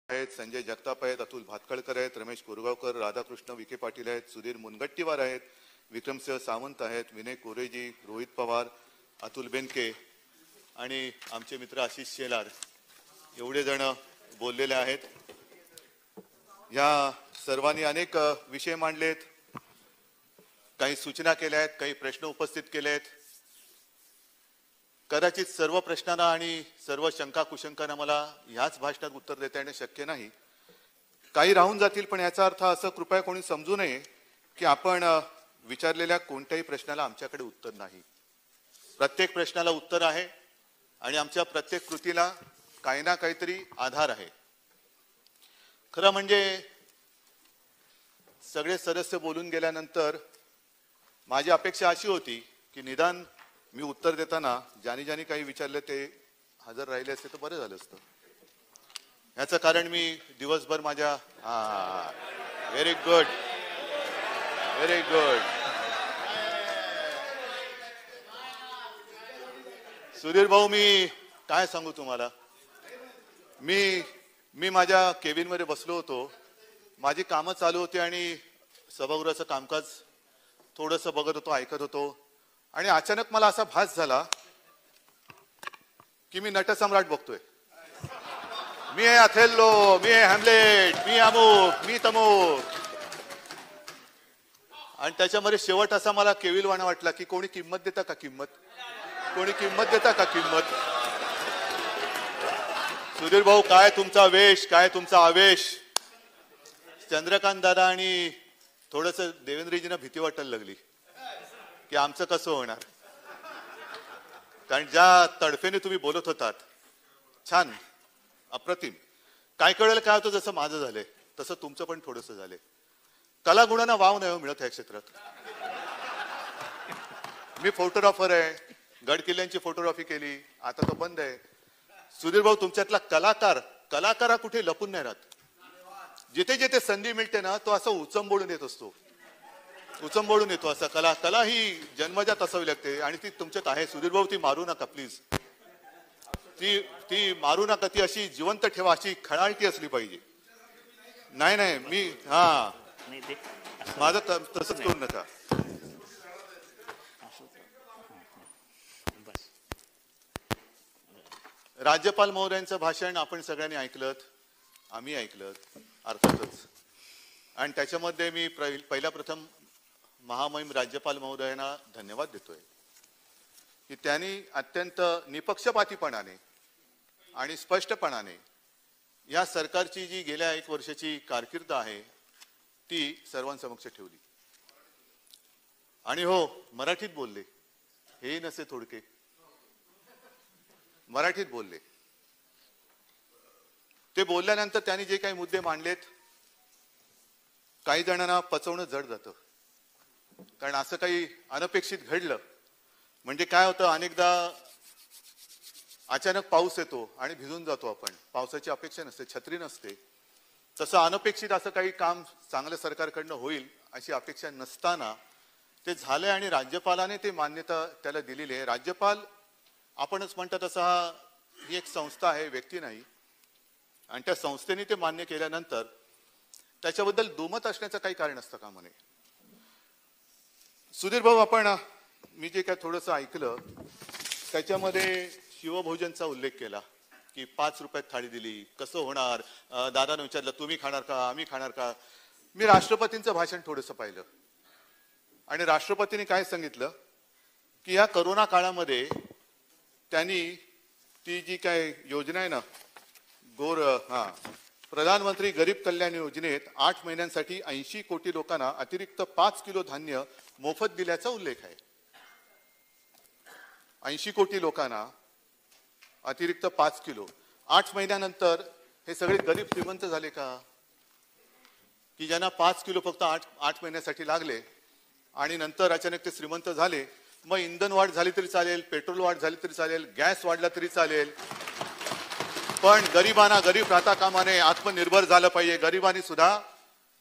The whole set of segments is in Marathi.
आहेत, संजय जगताप आहेत, अतुल भातखळकर आहेत, रमेश कोरगावकर, राधाकृष्ण विखे पाटील आहेत, सुधीर मुनगट्टीवार आहेत, विक्रमसिंह सावंत आहेत, विनय कोरेजी, रोहित पवार, अतुल बेनके आणि आमचे मित्र आशिष शेलार एवढे जण बोललेले आहेत. या सर्वांनी अनेक विषय मांडलेत, काही सूचना केल्या आहेत, काही प्रश्न उपस्थित केले आहेत. कदाचित सर्व प्रश्नांना आणि सर्व शंका कुशंकांना मला ह्याच भाषणात उत्तर देता येणे शक्य नाही. काही राहून जातील, पण याचा अर्थ असं कृपया कोणी समजू नये की आपण विचारलेल्या कोणत्याही प्रश्नाला आमच्याकडे उत्तर नाही. प्रत्येक प्रश्नाला उत्तर आहे आणि आमच्या प्रत्येक कृतीला काही ना काहीतरी आधार आहे. खरं म्हणजे सगळे सदस्य बोलून गेल्यानंतर माझी अपेक्षा अशी होती की निदान मी उत्तर देताना ज्यांनी काही विचारले ते हजर राहिले असते तर बरं झालं असतं. याचं कारण मी दिवसभर माझ्या very good very good Sudhir भाऊ, मी काय सांगू तुम्हाला. मी माझ्या केबिन मध्ये बसलो होतो, माझी कामं चालू होती आणि सभागृहाचं कामकाज थोडंसं बघत होतो, ऐकत होतो आणि अचानक मला असा भास झाला की मी नटसम्राट बघतोय. मी आहे अथेल्लो, मी आहे हॅमलेट, मी अमुक, मी तमुक. आणि त्याच्यामध्ये शेवट असा मला केविलवाणा वाटला की कोणी किंमत देता का किंमत, कोणी किंमत देता का किंमत. सुधीर भाऊ, काय तुमचा वेश, काय तुमचा आवेश. चंद्रकांत दादा आणि थोडस देवेंद्रजींना भीती वाटायला लागली की आमचं कसं होणार. कारण ज्या तडफेने तुम्ही बोलत होतात, छान, अप्रतिम. काय कळेल काय होतं, जसं माझं झालंय तसं तुमचं पण थोडस झालंय. कलागुणांना वाव नाही मिळत ह्या क्षेत्रात. मी फोटोग्राफर आहे, गड किल्ल्यांची फोटोग्राफी केली, आता तो बंद आहे. सुधीर भाऊ, तुमच्यातला कलाकार हा कुठे लपून नाही राहत. जिथे जिथे संधी मिळते ना, तो असं उचंबोडून येत असतो, उचंबोडून येतो. असा कला ही जन्मजात असावी लागते आणि ती तुमच्यात आहे. सुधीर भाऊ, ती मारू नका प्लीज, ती मारू नका. ती अशी जिवंत ठेवा, अशी खळाळती असली पाहिजे. नाही मी माझं तसंच करू नका. राज्यपाल महोदयांचं भाषण आपण सगळ्यांनी ऐकलं, आम्ही ऐकलं अर्थातच. आणि त्याच्यामध्ये मी पहिला प्रथम महामहिम राज्यपाल महोदयांना धन्यवाद देतोय की त्यांनी अत्यंत निपक्षपातीपणाने आणि स्पष्टपणाने या सरकारची जी गेल्या 1 वर्षाची कारकीर्द आहे ती सर्वांसमक्ष ठेवली. आणि हो, मराठीत बोलले, हे नसे थोडके, मराठीत बोलले. ते बोलल्यानंतर त्यांनी जे काही मुद्दे मांडलेत, काही जणांना पचवणं जड जातं. कारण असं काही अनपेक्षित घडलं म्हणजे काय होतं, अनेकदा अचानक पाऊस येतो आणि भिजून जातो आपण. पावसाची अपेक्षा नसते, छत्री नसते. तसं अनपेक्षित असं काही काम चांगलं सरकारकडनं होईल अशी अपेक्षा नसताना ते झालंय आणि राज्यपालाने ते मान्यता त्याला दिलेली आहे. राज्यपाल आपणच म्हणतात तसं ही एक संस्था आहे, व्यक्ती नाही. आणि त्या संस्थेने ते मान्य केल्यानंतर त्याच्याबद्दल दुमत असण्याचं काही कारण असतं का म्हणे. सुधीर भाऊ, आपण मी जे काय थोडंसं ऐकलं त्याच्यामध्ये शिवभोजनचा उल्लेख केला की 5 रुपयात थाळी दिली, कसं होणार. दादाने विचारलं तुम्ही खाणार का, आम्ही खाणार का. मी राष्ट्रपतींचं भाषण थोडंसं पाहिलं आणि राष्ट्रपतींनी काय सांगितलं की या करोना काळामध्ये त्यांनी ती जी काय योजना आहे ना, प्रधानमंत्री गरीब कल्याण योजनेत 8 महिन्यांसाठी 80 कोटी लोकांना अतिरिक्त 5 किलो धान्य मोफत दिल्याचा उल्लेख आहे. 80 कोटी लोकांना अतिरिक्त 5 किलो. 8 महिन्यानंतर हे सगळे गरीब श्रीमंत झाले का, की ज्यांना 5 किलो फक्त 8 महिन्यासाठी लागले आणि नंतर अचानक ते श्रीमंत झाले. मग इंधन वाढ झाली तरी चालेल, पेट्रोल वाढ झाली तरी चालेल, गॅस वाढला तरी चालेल, पण गरिबांना गरीब राहता कामा नये. आत्मनिर्भर झालं पाहिजे. गरिबांनी सुद्धा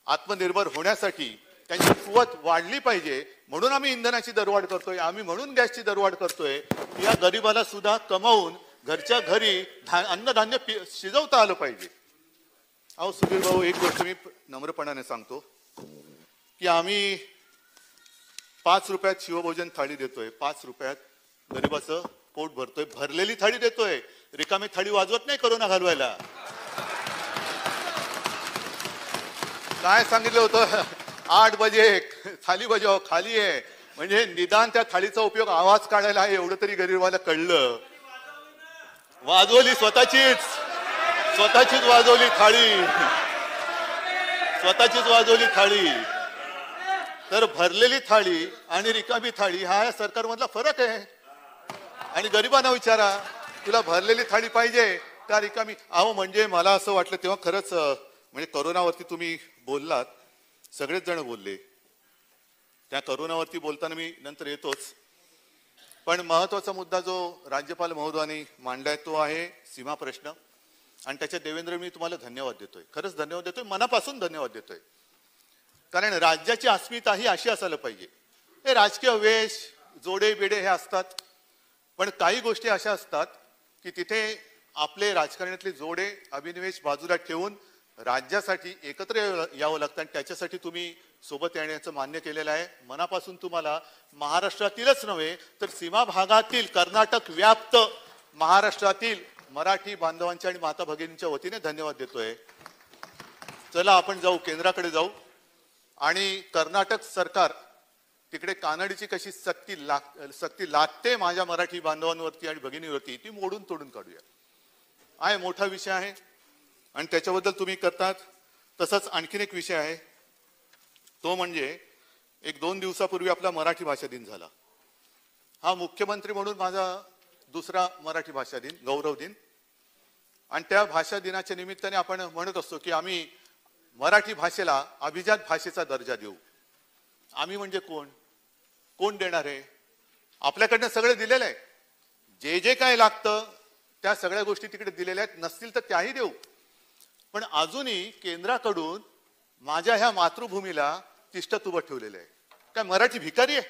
आत्मनिर्भर होण्यासाठी त्यांची कुवत वाढली पाहिजे. म्हणून आम्ही इंधनाची दरवाढ करतोय, आम्ही म्हणून गॅसची दरवाढ करतोय. या गरिबाला सुद्धा कमावून घरच्या घरी अन्नधान्य शिजवता आलं पाहिजे. अहो सुधीर भाऊ, एक गोष्ट मी नम्रपणाने सांगतो की आम्ही 5 रुपयात शिवभोजन थाळी देतोय, 5 रुपयात गरिबाचं पोट भरतोय, भरलेली थाळी देतोय, रिकामी थाळी वाजवत नाही कोरोना घालवायला. काय सांगितलं होतं, 8 बजे थाली बजाव खाली आहे, म्हणजे निदान त्या थाळीचा उपयोग आवाज काढायला आहे एवढं तरी गरिबाला कळलं. वाजवली स्वतःचीच वाजवली थाळी, स्वतःचीच वाजवली थाळी. तर भरलेली थाळी आणि रिकामी थाळी हा सरकारमधला फरक आहे. आणि गरिबांना विचारा, तुला भरलेली थाळी पाहिजे का रिकामी? अहो म्हणजे मला असं वाटलं तेव्हा खरंच, म्हणजे करोनावरती तुम्ही बोललात, सगळेच जण बोलले, त्या करोनावरती बोलताना मी नंतर येतोच. पण महत्वाचा मुद्दा जो राज्यपाल महोदयांनी मांडलाय तो आहे सीमा प्रश्न. आणि त्याच्या देवेंद्र मी तुम्हाला धन्यवाद देतोय, खरंच धन्यवाद देतोय, मनापासून धन्यवाद देतोय. कारण राज्याची अस्मिता ही अशी असायला पाहिजे. हे राजकीय वेश जोडे बेडे हे असतात, पण काही गोष्टी अशा असतात की तिथे आपले राजकारणातले जोडे अभिनिवेश बाजूला ठेवून राज्यासाठी एकत्र यावं लागतं. आणि त्याच्यासाठी तुम्ही सोबत येण्याचं मान्य केलेलं आहे. मनापासून तुम्हाला महाराष्ट्रातीलच नव्हे तर सीमा भागातील, कर्नाटक व्याप्त महाराष्ट्रातील मराठी बांधवांच्या आणि माता भगिनींच्या वतीने धन्यवाद देतोय. चला आपण जाऊ, केंद्राकडे जाऊ आणि कर्नाटक सरकार तिकडे कानडीची कशी सक्ती लागते माझ्या मराठी बांधवांवरती आणि भगिनीवरती, ती मोडून तोडून काढूया. आहे मोठा विषय आहे आणि त्याच्याबद्दल तुम्ही करतात. तसंच आणखीन एक विषय आहे, तो म्हणजे 1-2 दिवसापूर्वी आपला मराठी भाषा दिन झाला. हा मुख्यमंत्री म्हणून माझा दुसरा मराठी भाषा दिन, गौरव दिन. आणि त्या भाषा दिनाच्या निमित्ताने आपण म्हणत असतो की आम्ही मराठी भाषेला अभिजात भाषेचा दर्जा देऊ. आम्ही म्हणजे कोण? कोण देणार आहे? आपल्याकडनं सगळं दिलेलं आहे, जे जे काय लागतं त्या सगळ्या गोष्टी तिकडे दिलेल्या आहेत, नसतील तर त्याही देऊ. पण अजूनही केंद्राकडून माझ्या ह्या मातृभूमीला तिष्ठत उभं ठेवलेलं आहे. काय मराठी भिकारी आहे?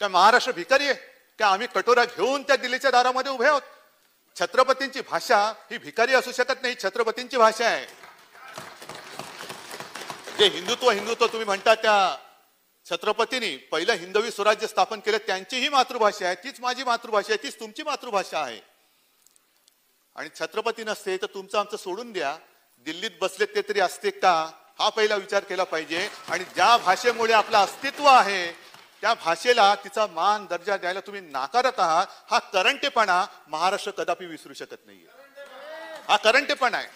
काय महाराष्ट्र भिकारी आहे? काय आम्ही कटोरा घेऊन त्या दिल्लीच्या दारामध्ये उभे आहोत? छत्रपतींची भाषा ही भिकारी असू शकत नाही, छत्रपतींची भाषा आहे. जे हिंदुत्व तुम्ही म्हणता, त्या छत्रपतींनी पहिलं हिंदवी स्वराज्य स्थापन केलं, त्यांची ही मातृभाषा आहे, तीच माझी मातृभाषा आहे, तीच तुमची मातृभाषा आहे. आणि छत्रपती नसते तर तुमचं आमचं सोडून द्या, दिल्लीत बसलेत ते तरी असते का, हा पहिला विचार केला पाहिजे. आणि ज्या भाषेमुळे आपलं अस्तित्व आहे त्या भाषेला तिचा मान दर्जा द्यायला तुम्ही नाकारत आहात. हा करंटेपणा महाराष्ट्र कदापि विसरू शकत नाहीये. हा करंटेपणा आहे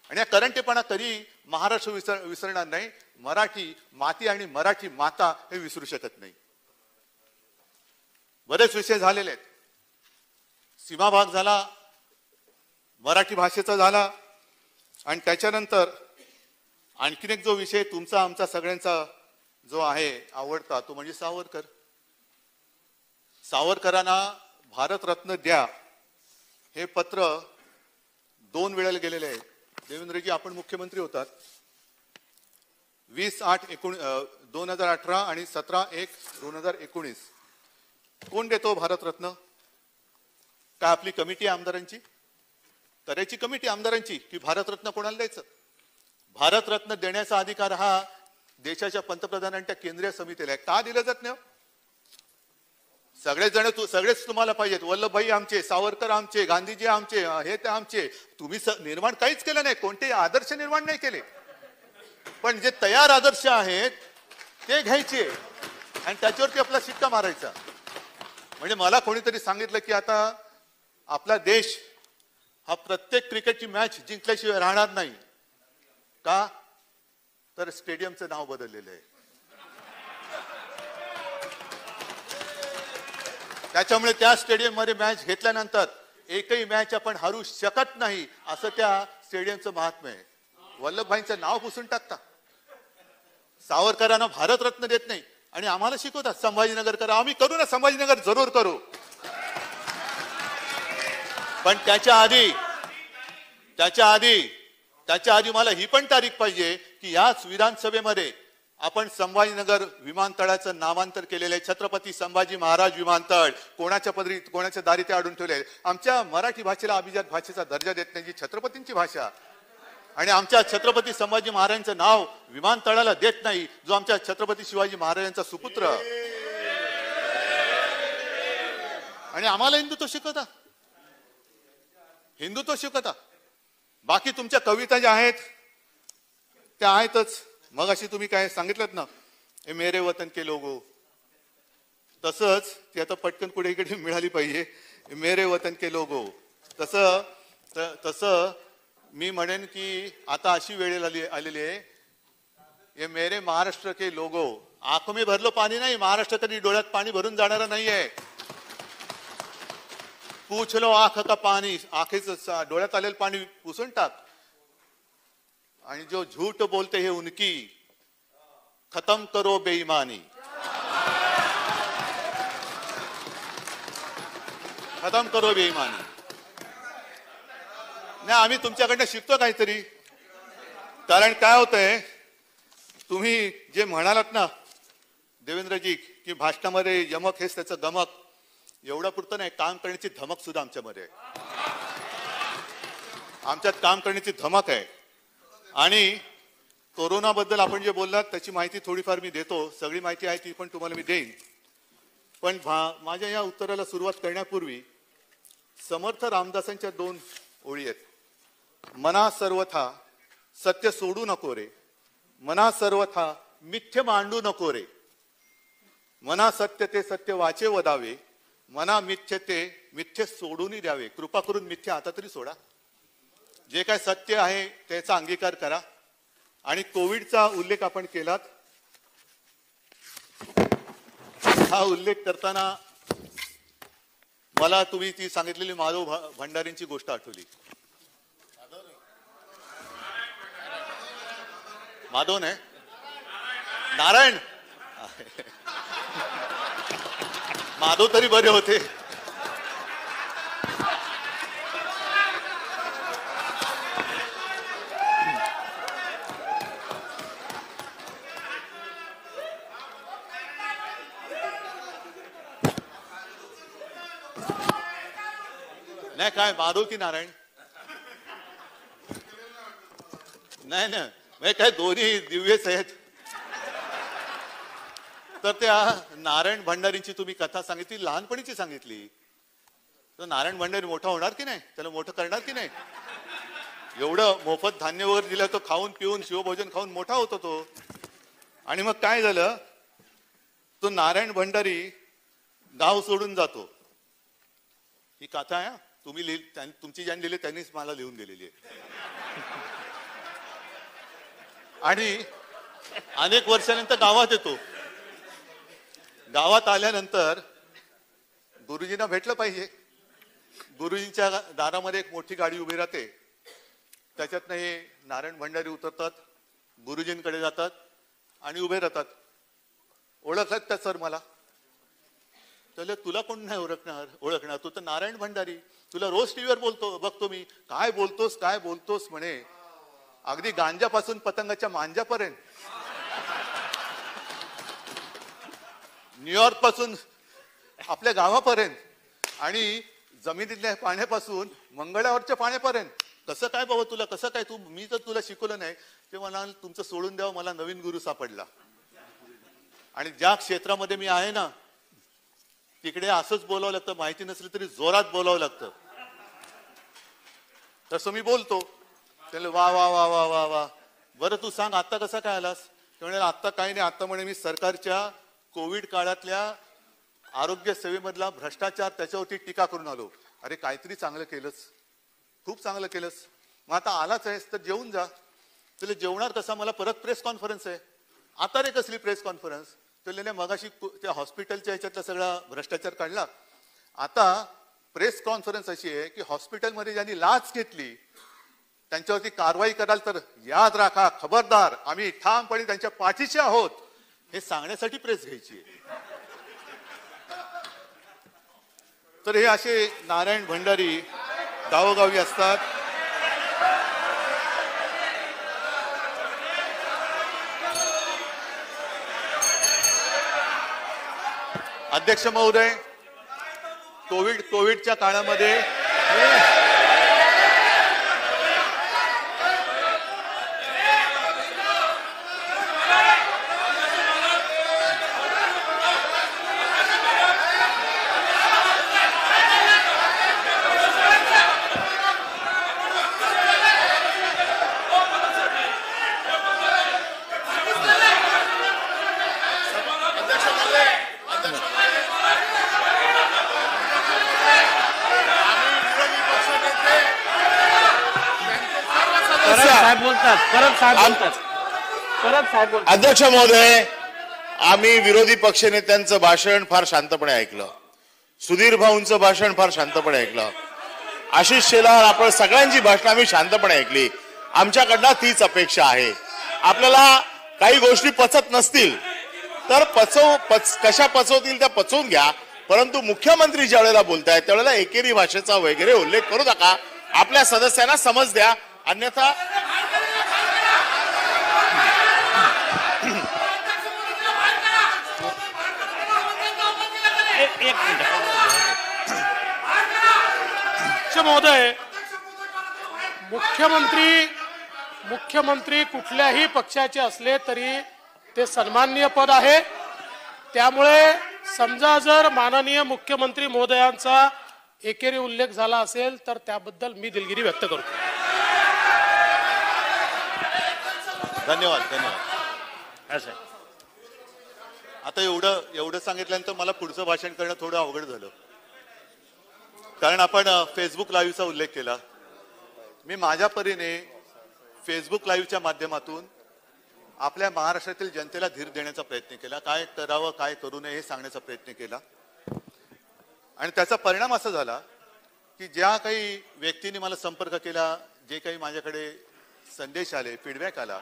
आणि या करंटेपणा कधी महाराष्ट्र विसरणार नाही. मराठी माती आणि मराठी माता हे विसरू शकत नाही. बरेच विषय झालेले आहेत. सीमा भाग झाला, मराठी भाषेचा झाला आणि त्याच्यानंतर आणखीन एक जो विषय तुमचा आमचा सगळ्यांचा जो आहे आवडता, तो म्हणजे सावरकर. सावरकरांना भारतरत्न द्या हे पत्र 2 वेळेला गेलेले आहे. देवेंद्रजी आपण मुख्यमंत्री होतात, 20/8/2018 आणि 17/1/2019. कोण देतो भारतरत्न? काय आपली कमिटी आमदारांची करायची, कमिटी आमदारांची, की भारतरत्न कोणाला द्यायचं? भारतरत्न देण्याचा अधिकार हा देशाच्या पंतप्रधानांच्या केंद्रीय समितीला आहे. का दिलं जात नाही? सगळेच तुम्हाला पाहिजेत. वल्लभभाई आमचे, सावरकर आमचे, गांधीजी आमचे, हे ते आमचे. तुम्ही निर्माण काहीच केलं नाही, कोणतेही आदर्श निर्माण नाही केले. पण जे तयार आदर्श आहेत ते घ्यायचे आणि त्याच्यावरती आपला शिक्का मारायचा. म्हणजे मला कोणीतरी सांगितलं की आता आपला देश हा प्रत्येक क्रिकेटची मॅच जिंकल्याशिवाय राहणार नाही. का? तर स्टेडियमचं नाव बदललेलं आहे. त्याच्यामुळे त्या स्टेडियम मध्ये मॅच घेतल्यानंतर एकही मॅच आपण हरू शकत नाही, असं त्या स्टेडियमचं महात्म्य आहे. वल्लभभाईंचं नाव पुसून टाकता. सावरकरांना भारतरत्न देत नाही आणि आम्हाला शिकवतात संभाजीनगर करा. आम्ही करू ना, संभाजीनगर जरूर करू. पण त्याच्या आधी मला ही पण तारीख पाहिजे की याच विधानसभेमध्ये आपण संभाजीनगर विमानतळाचं नामांतर केलेलं आहे. छत्रपती संभाजी महाराज विमानतळ. कोणाच्या दारी ते अडून ठेवले. आमच्या मराठी भाषेला अभिजात भाषेचा दर्जा देत नाही, जी छत्रपतींची भाषा. आणि आमच्या छत्रपती संभाजी महाराजांचं नाव विमानतळाला देत नाही, जो आमच्या छत्रपती शिवाजी महाराजांचा सुपुत्र. आणि आम्हाला हिंदुत्व शिकवता, हिंदुत्व शिकवता. बाकी तुमच्या कविता ज्या आहेत त्या आहेतच. मग अशी तुम्ही काय सांगितलं ना, हे मेरे वतन के लोगो, तसंच ती आता पटकन पुढे इकडे मिळाली पाहिजे, मेरे वतन के लोगो. तसं मी म्हणेन की आता अशी वेळ आलेली आहे, हे मेरे महाराष्ट्र के लोगो. आंख में भरलं पाणी नाही, महाराष्ट्र तरी डोळ्यात पाणी भरून जाणारं नाहीये. पूछ लो आंख का पाणी, आंखेचं डोळ्यात आलेलं पाणी पुसून टाक. आणि जो झूठ बोलते है उनकी, खत्म करो बेईमानी, खत्म करो बेईमानी. नाही, आम्ही तुमच्याकडनं शिकतो काहीतरी. कारण काय होतंय, तुम्ही जे म्हणालात ना देवेंद्रजी, की भाषणामध्ये यमक हेच त्याचं गमक, एवढं पुरतं नाही, काम करण्याची धमक सुद्धा आमच्यामध्ये आहे. आमच्यात काम करण्याची धमक आहे. आणि कोरोनाबद्दल आपण जे बोललात त्याची माहिती थोडीफार मी देतो. सगळी माहिती आहे ती पण तुम्हाला मी देईन. पण माझ्या या उत्तराला सुरुवात करण्यापूर्वी समर्थ रामदासांच्या 2 ओळी आहेत. मना सर्वथा सत्य सोडू नको रे, मना सर्वथा मिथ्य मांडू नको रे, मना सत्य ते सत्य वाचे वदावे, मना मिथ्य ते मिथ्य सोडूनही द्यावे. कृपा करून मिथ्य आता तरी सोडा. जे काय सत्य आहे त्याचा अंगीकार करा. आणि कोविडचा उल्लेख आपण केलात. हा उल्लेख करताना मला तुम्ही ती सांगितलेली माधव भंडारींची गोष्ट आठवली. माधव नाही, नारायण. माधव तरी बरे होते. नाही, काय माधव की नारायण? नाही ना, काय दोन्ही दिव्यच आहेत. तर त्या नारायण भंडारींची तुम्ही कथा सांगितली, लहानपणीची सांगितली. तर नारायण भंडारी मोठा होणार की नाही, त्याला मोठं करणार की नाही? एवढं मोफत धान्य वगैरे दिलं, तो खाऊन पिऊन शिवभोजन खाऊन मोठा होतो तो. आणि मग काय झालं, तो नारायण भंडारी गाव सोडून जातो. ही कथा आहे, तुम्ही तुमची ज्यांनी लिहिली त्यांनीच मला लिहून दिलेली आहे. आणि अनेक वर्षानंतर गावात येतो. गावात आल्यानंतर गुरुजींना भेटलं पाहिजे. गुरुजींच्या दारामध्ये एक मोठी गाडी उभी राहते. त्याच्यातनं हे नारायण भंडारी उतरतात, गुरुजींकडे जातात आणि उभे राहतात. ओळखतात का सर मला? त्याला तुला कोण नाही ओळखणार, तू तर नारायण भंडारी, तुला रोज टीव्हीवर बघतो मी. काय बोलतोस म्हणे. अगदी गांजापासून पतंगाच्या मांजापर्यंत, न्यूयॉर्क पासून आपल्या गावापर्यंत, आणि जमिनीतल्या पाण्यापासून मंगळावरच्या पाण्यापर्यंत. कसं काय बाबा तुला, कसं काय तू, मी तर तुला शिकवलं नाही. ते मला तुमचं सोडून द्यावं, मला नवीन गुरु सापडला. आणि ज्या क्षेत्रामध्ये मी आहे ना तिकडे असंच बोलावं लागतं, माहिती नसली तरी जोरात बोलावं लागतं. तसं मी बोलतो. त्याला वा वा वा वा वा वा, बरं तू सांग आता कसा काय आलास? ते म्हणे आता काही नाही, आता म्हणे मी सरकारच्या कोविड काळातल्या आरोग्य सेवेमधला भ्रष्टाचार त्याच्यावरती टीका करून आलो. अरे काहीतरी चांगलं केलंस, खूप चांगलं केलंस. मग आता आलाच आहेस तर जेवून जा. त्याला जेवणार कसा, मला परत प्रेस कॉन्फरन्स आहे. आता रे कसली प्रेस कॉन्फरन्स? त्याला मगाशी त्या हॉस्पिटलच्या ह्याच्यातला सगळा भ्रष्टाचार काढला. आता प्रेस कॉन्फरन्स अशी आहे की हॉस्पिटलमध्ये ज्यांनी लाच घेतली त्यांच्यावरती कारवाई कराल तर याद राखा, खबरदार, आम्ही ठामपणे त्यांच्या पाठीशी आहोत, हे सांगण्यासाठी प्रेस घ्यायची. तर हे असे नारायण भंडारी गावोगावी असतात. अध्यक्ष महोदय, कोविडच्या काळामध्ये बोलतात, परत साहेब बोलतात, परत साहेब बोलतात. अध्यक्ष महोदय, आम्ही विरोधी पक्षनेत्यांचं भाषण फार शांतपणे ऐकलं, सुधीर भाऊंचं भाषण फार शांतपणे ऐकलं, आशिष शेलार, आपण सगळ्यांची भाषण आम्ही शांतपणे ऐकली. आमच्याकडनं तीच अपेक्षा आहे. आपल्याला काही गोष्टी पचत नसतील तर कशा पचवतील त्या पचवून घ्या, परंतु मुख्यमंत्री ज्या वेळेला बोलतायत त्यावेळेला एकेरी भाषेचा वगैरे उल्लेख करू नका. आपल्या सदस्यांना समज द्या, अन्यथा एक मिनिट महोदय, मुख्यमंत्री कुठल्याही पक्षाचे असले तरी ते सन्माननीय पद आहे. त्यामुळे समजा जर माननीय मुख्यमंत्री महोदयांचा एकेरी उल्लेख झाला असेल तर त्याबद्दल मी दिलगिरी व्यक्त करतो. धन्यवाद. आता एवढं सांगितल्यानंतर मला पुढचं भाषण करणं थोडं अवघड झालं, कारण आपण फेसबुक लाईव्हचा उल्लेख केला. मी माझ्या परीने फेसबुक लाईव्हच्या माध्यमातून आपल्या महाराष्ट्रातील जनतेला धीर देण्याचा प्रयत्न केला, काय करावं काय करू नये हे सांगण्याचा प्रयत्न केला. आणि त्याचा परिणाम असा झाला की ज्या काही व्यक्तींनी मला संपर्क केला, जे काही माझ्याकडे संदेश आले, फीडबॅक आला,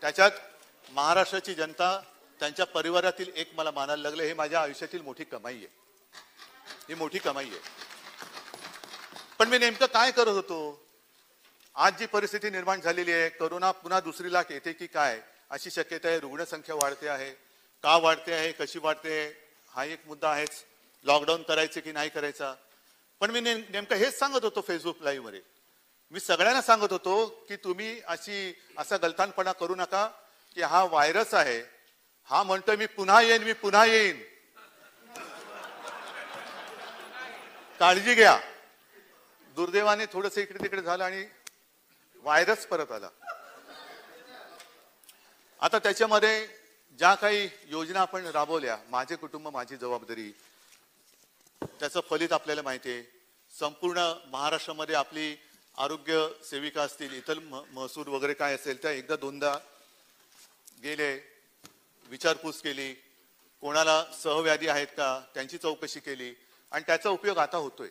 त्याच्यात महाराष्ट्राची जनता, त्यांच्या परिवारातील एक मला मानायला लागलं. हे माझ्या आयुष्यातील मोठी कमाई आहे, ही मोठी कमाई आहे. पण मी नेमकं काय करत होतो? आज जी परिस्थिती निर्माण झालेली आहे, करोना पुन्हा दुसरी लाट येते की काय अशी शक्यता आहे, रुग्णसंख्या वाढते आहे, का वाढते आहे, कशी वाढते, हा एक मुद्दा आहेच. लॉकडाऊन करायचे की नाही करायचा. पण मी नेमकं हेच सांगत होतो फेसबुक लाईव्ह मध्ये. मी सगळ्यांना सांगत होतो की तुम्ही असा गलथानपणा करू नका की हा व्हायरस आहे, हा म्हणतोय मी पुन्हा येईन, काळजी घ्या. दुर्दैवाने थोडंसं इकडे तिकडे झालं आणि व्हायरस परत आला. आता त्याच्यामध्ये ज्या काही योजना आपण राबवल्या, माझे कुटुंब माझी जबाबदारी, त्याचं फलित आपल्याला माहिती आहे. संपूर्ण महाराष्ट्रामध्ये आपली आरोग्य सेविका असतील, इतर महसूल वगैरे काय असेल त्या एकदा दोनदा गेले, विचारपूस केली, कोणाला सहव्याधी आहेत का त्यांची चौकशी केली. आणि त्याचा उपयोग आता होतोय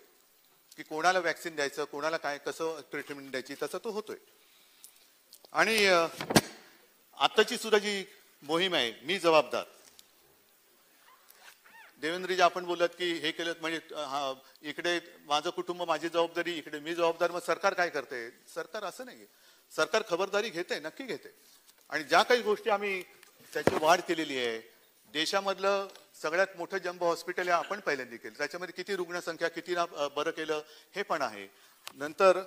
की कोणाला वॅक्सिन द्यायचं, कोणाला काय कसं ट्रीटमेंट द्यायची, तसं तो होतोय. आणि आताची सुद्धा जी मोहीम आहे, मी जबाबदार, देवेंद्रजी आपण बोलत की हे केलं म्हणजे इकडे माझं कुटुंब माझी जबाबदारी, इकडे मी जबाबदार, मग सरकार काय करते? सरकार असं नाहीये. सरकार खबरदारी घेते, नक्की घेते. आणि ज्या काही गोष्टी आम्ही त्याची वाढ केलेली आहे, देशामधलं सगळ्यात मोठं जम्बो हॉस्पिटल आहे आपण पहिल्यांदा केलं, त्याच्यामध्ये किती रुग्णसंख्या, किती बरं केलं हे पण आहे. नंतर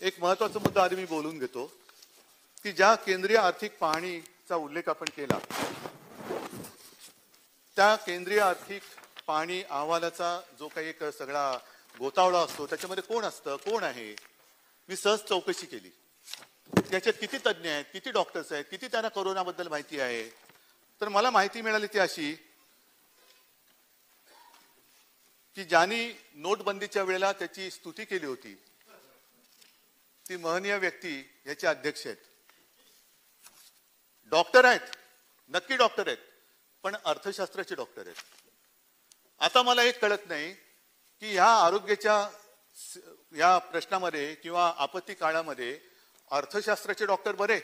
एक महत्वाचा मुद्दा आधी मी बोलून घेतो की ज्या केंद्रीय आर्थिक पाहणीचा उल्लेख आपण केला, त्या केंद्रीय आर्थिक पाहणी अहवालाचा जो काही एक सगळा गोतावळा असतो त्याच्यामध्ये कोण असतं, कोण आहे, मी सहज चौकशी केली. त्याच्यात किती तज्ज्ञ आहेत, किती डॉक्टर्स आहेत, किती त्यांना कोरोनाबद्दल माहिती आहे. तर मला माहिती मिळाली ती अशी की ज्यांनी नोटबंदीच्या वेळेला त्याची स्तुती केली होती ती महनीय व्यक्ती याचे अध्यक्ष आहेत. डॉक्टर आहेत, नक्की डॉक्टर आहेत, पण अर्थशास्त्राचे डॉक्टर आहेत. आता मला एक कळत नाही की ह्या आरोग्याच्या या प्रश्नामध्ये किंवा आपत्ती काळामध्ये अर्थशास्त्राचे डॉक्टर बरे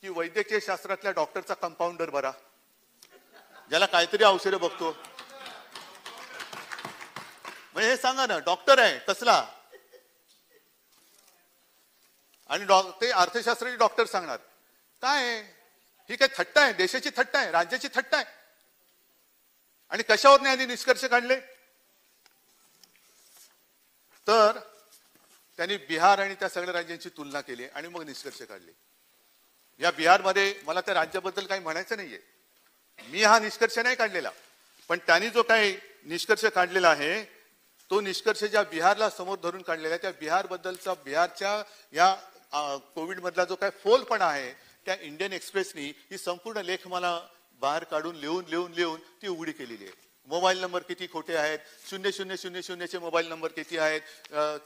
की वैद्यकीय शास्त्रातल्या डॉक्टरचा कंपाऊंडर बरा, ज्याला काहीतरी औषधं बघतो. म्हणजे हे सांगा ना, डॉक्टर आहे कसला, आणि ते अर्थशास्त्राचे डॉक्टर सांगणार काय आहे, ही काय थट्टा आहे, देशाची थट्टा आहे, राज्याची थट्टा आहे. आणि कशावर नाही आधी निष्कर्ष काढले? तर त्यांनी बिहार आणि त्या सगळ्या राज्यांची तुलना केली आणि मग निष्कर्ष काढले. या बिहारमध्ये मला त्या राज्याबद्दल काही म्हणायचं नाहीये, मी हा निष्कर्ष नाही काढलेला, पण त्यांनी जो काही निष्कर्ष काढलेला आहे तो निष्कर्ष ज्या बिहारला समोर धरून काढलेला आहे, त्या बिहारबद्दलचा, बिहारच्या या कोविड मधला जो काही फोलपणा आहे, त्या इंडियन एक्सप्रेसनी ही संपूर्ण लेख मला बाहेर काढून लिहून ती उघडी केलेली आहे. मोबाईल नंबर किती खोटे आहेत, 0000 चे मोबाईल नंबर किती आहेत,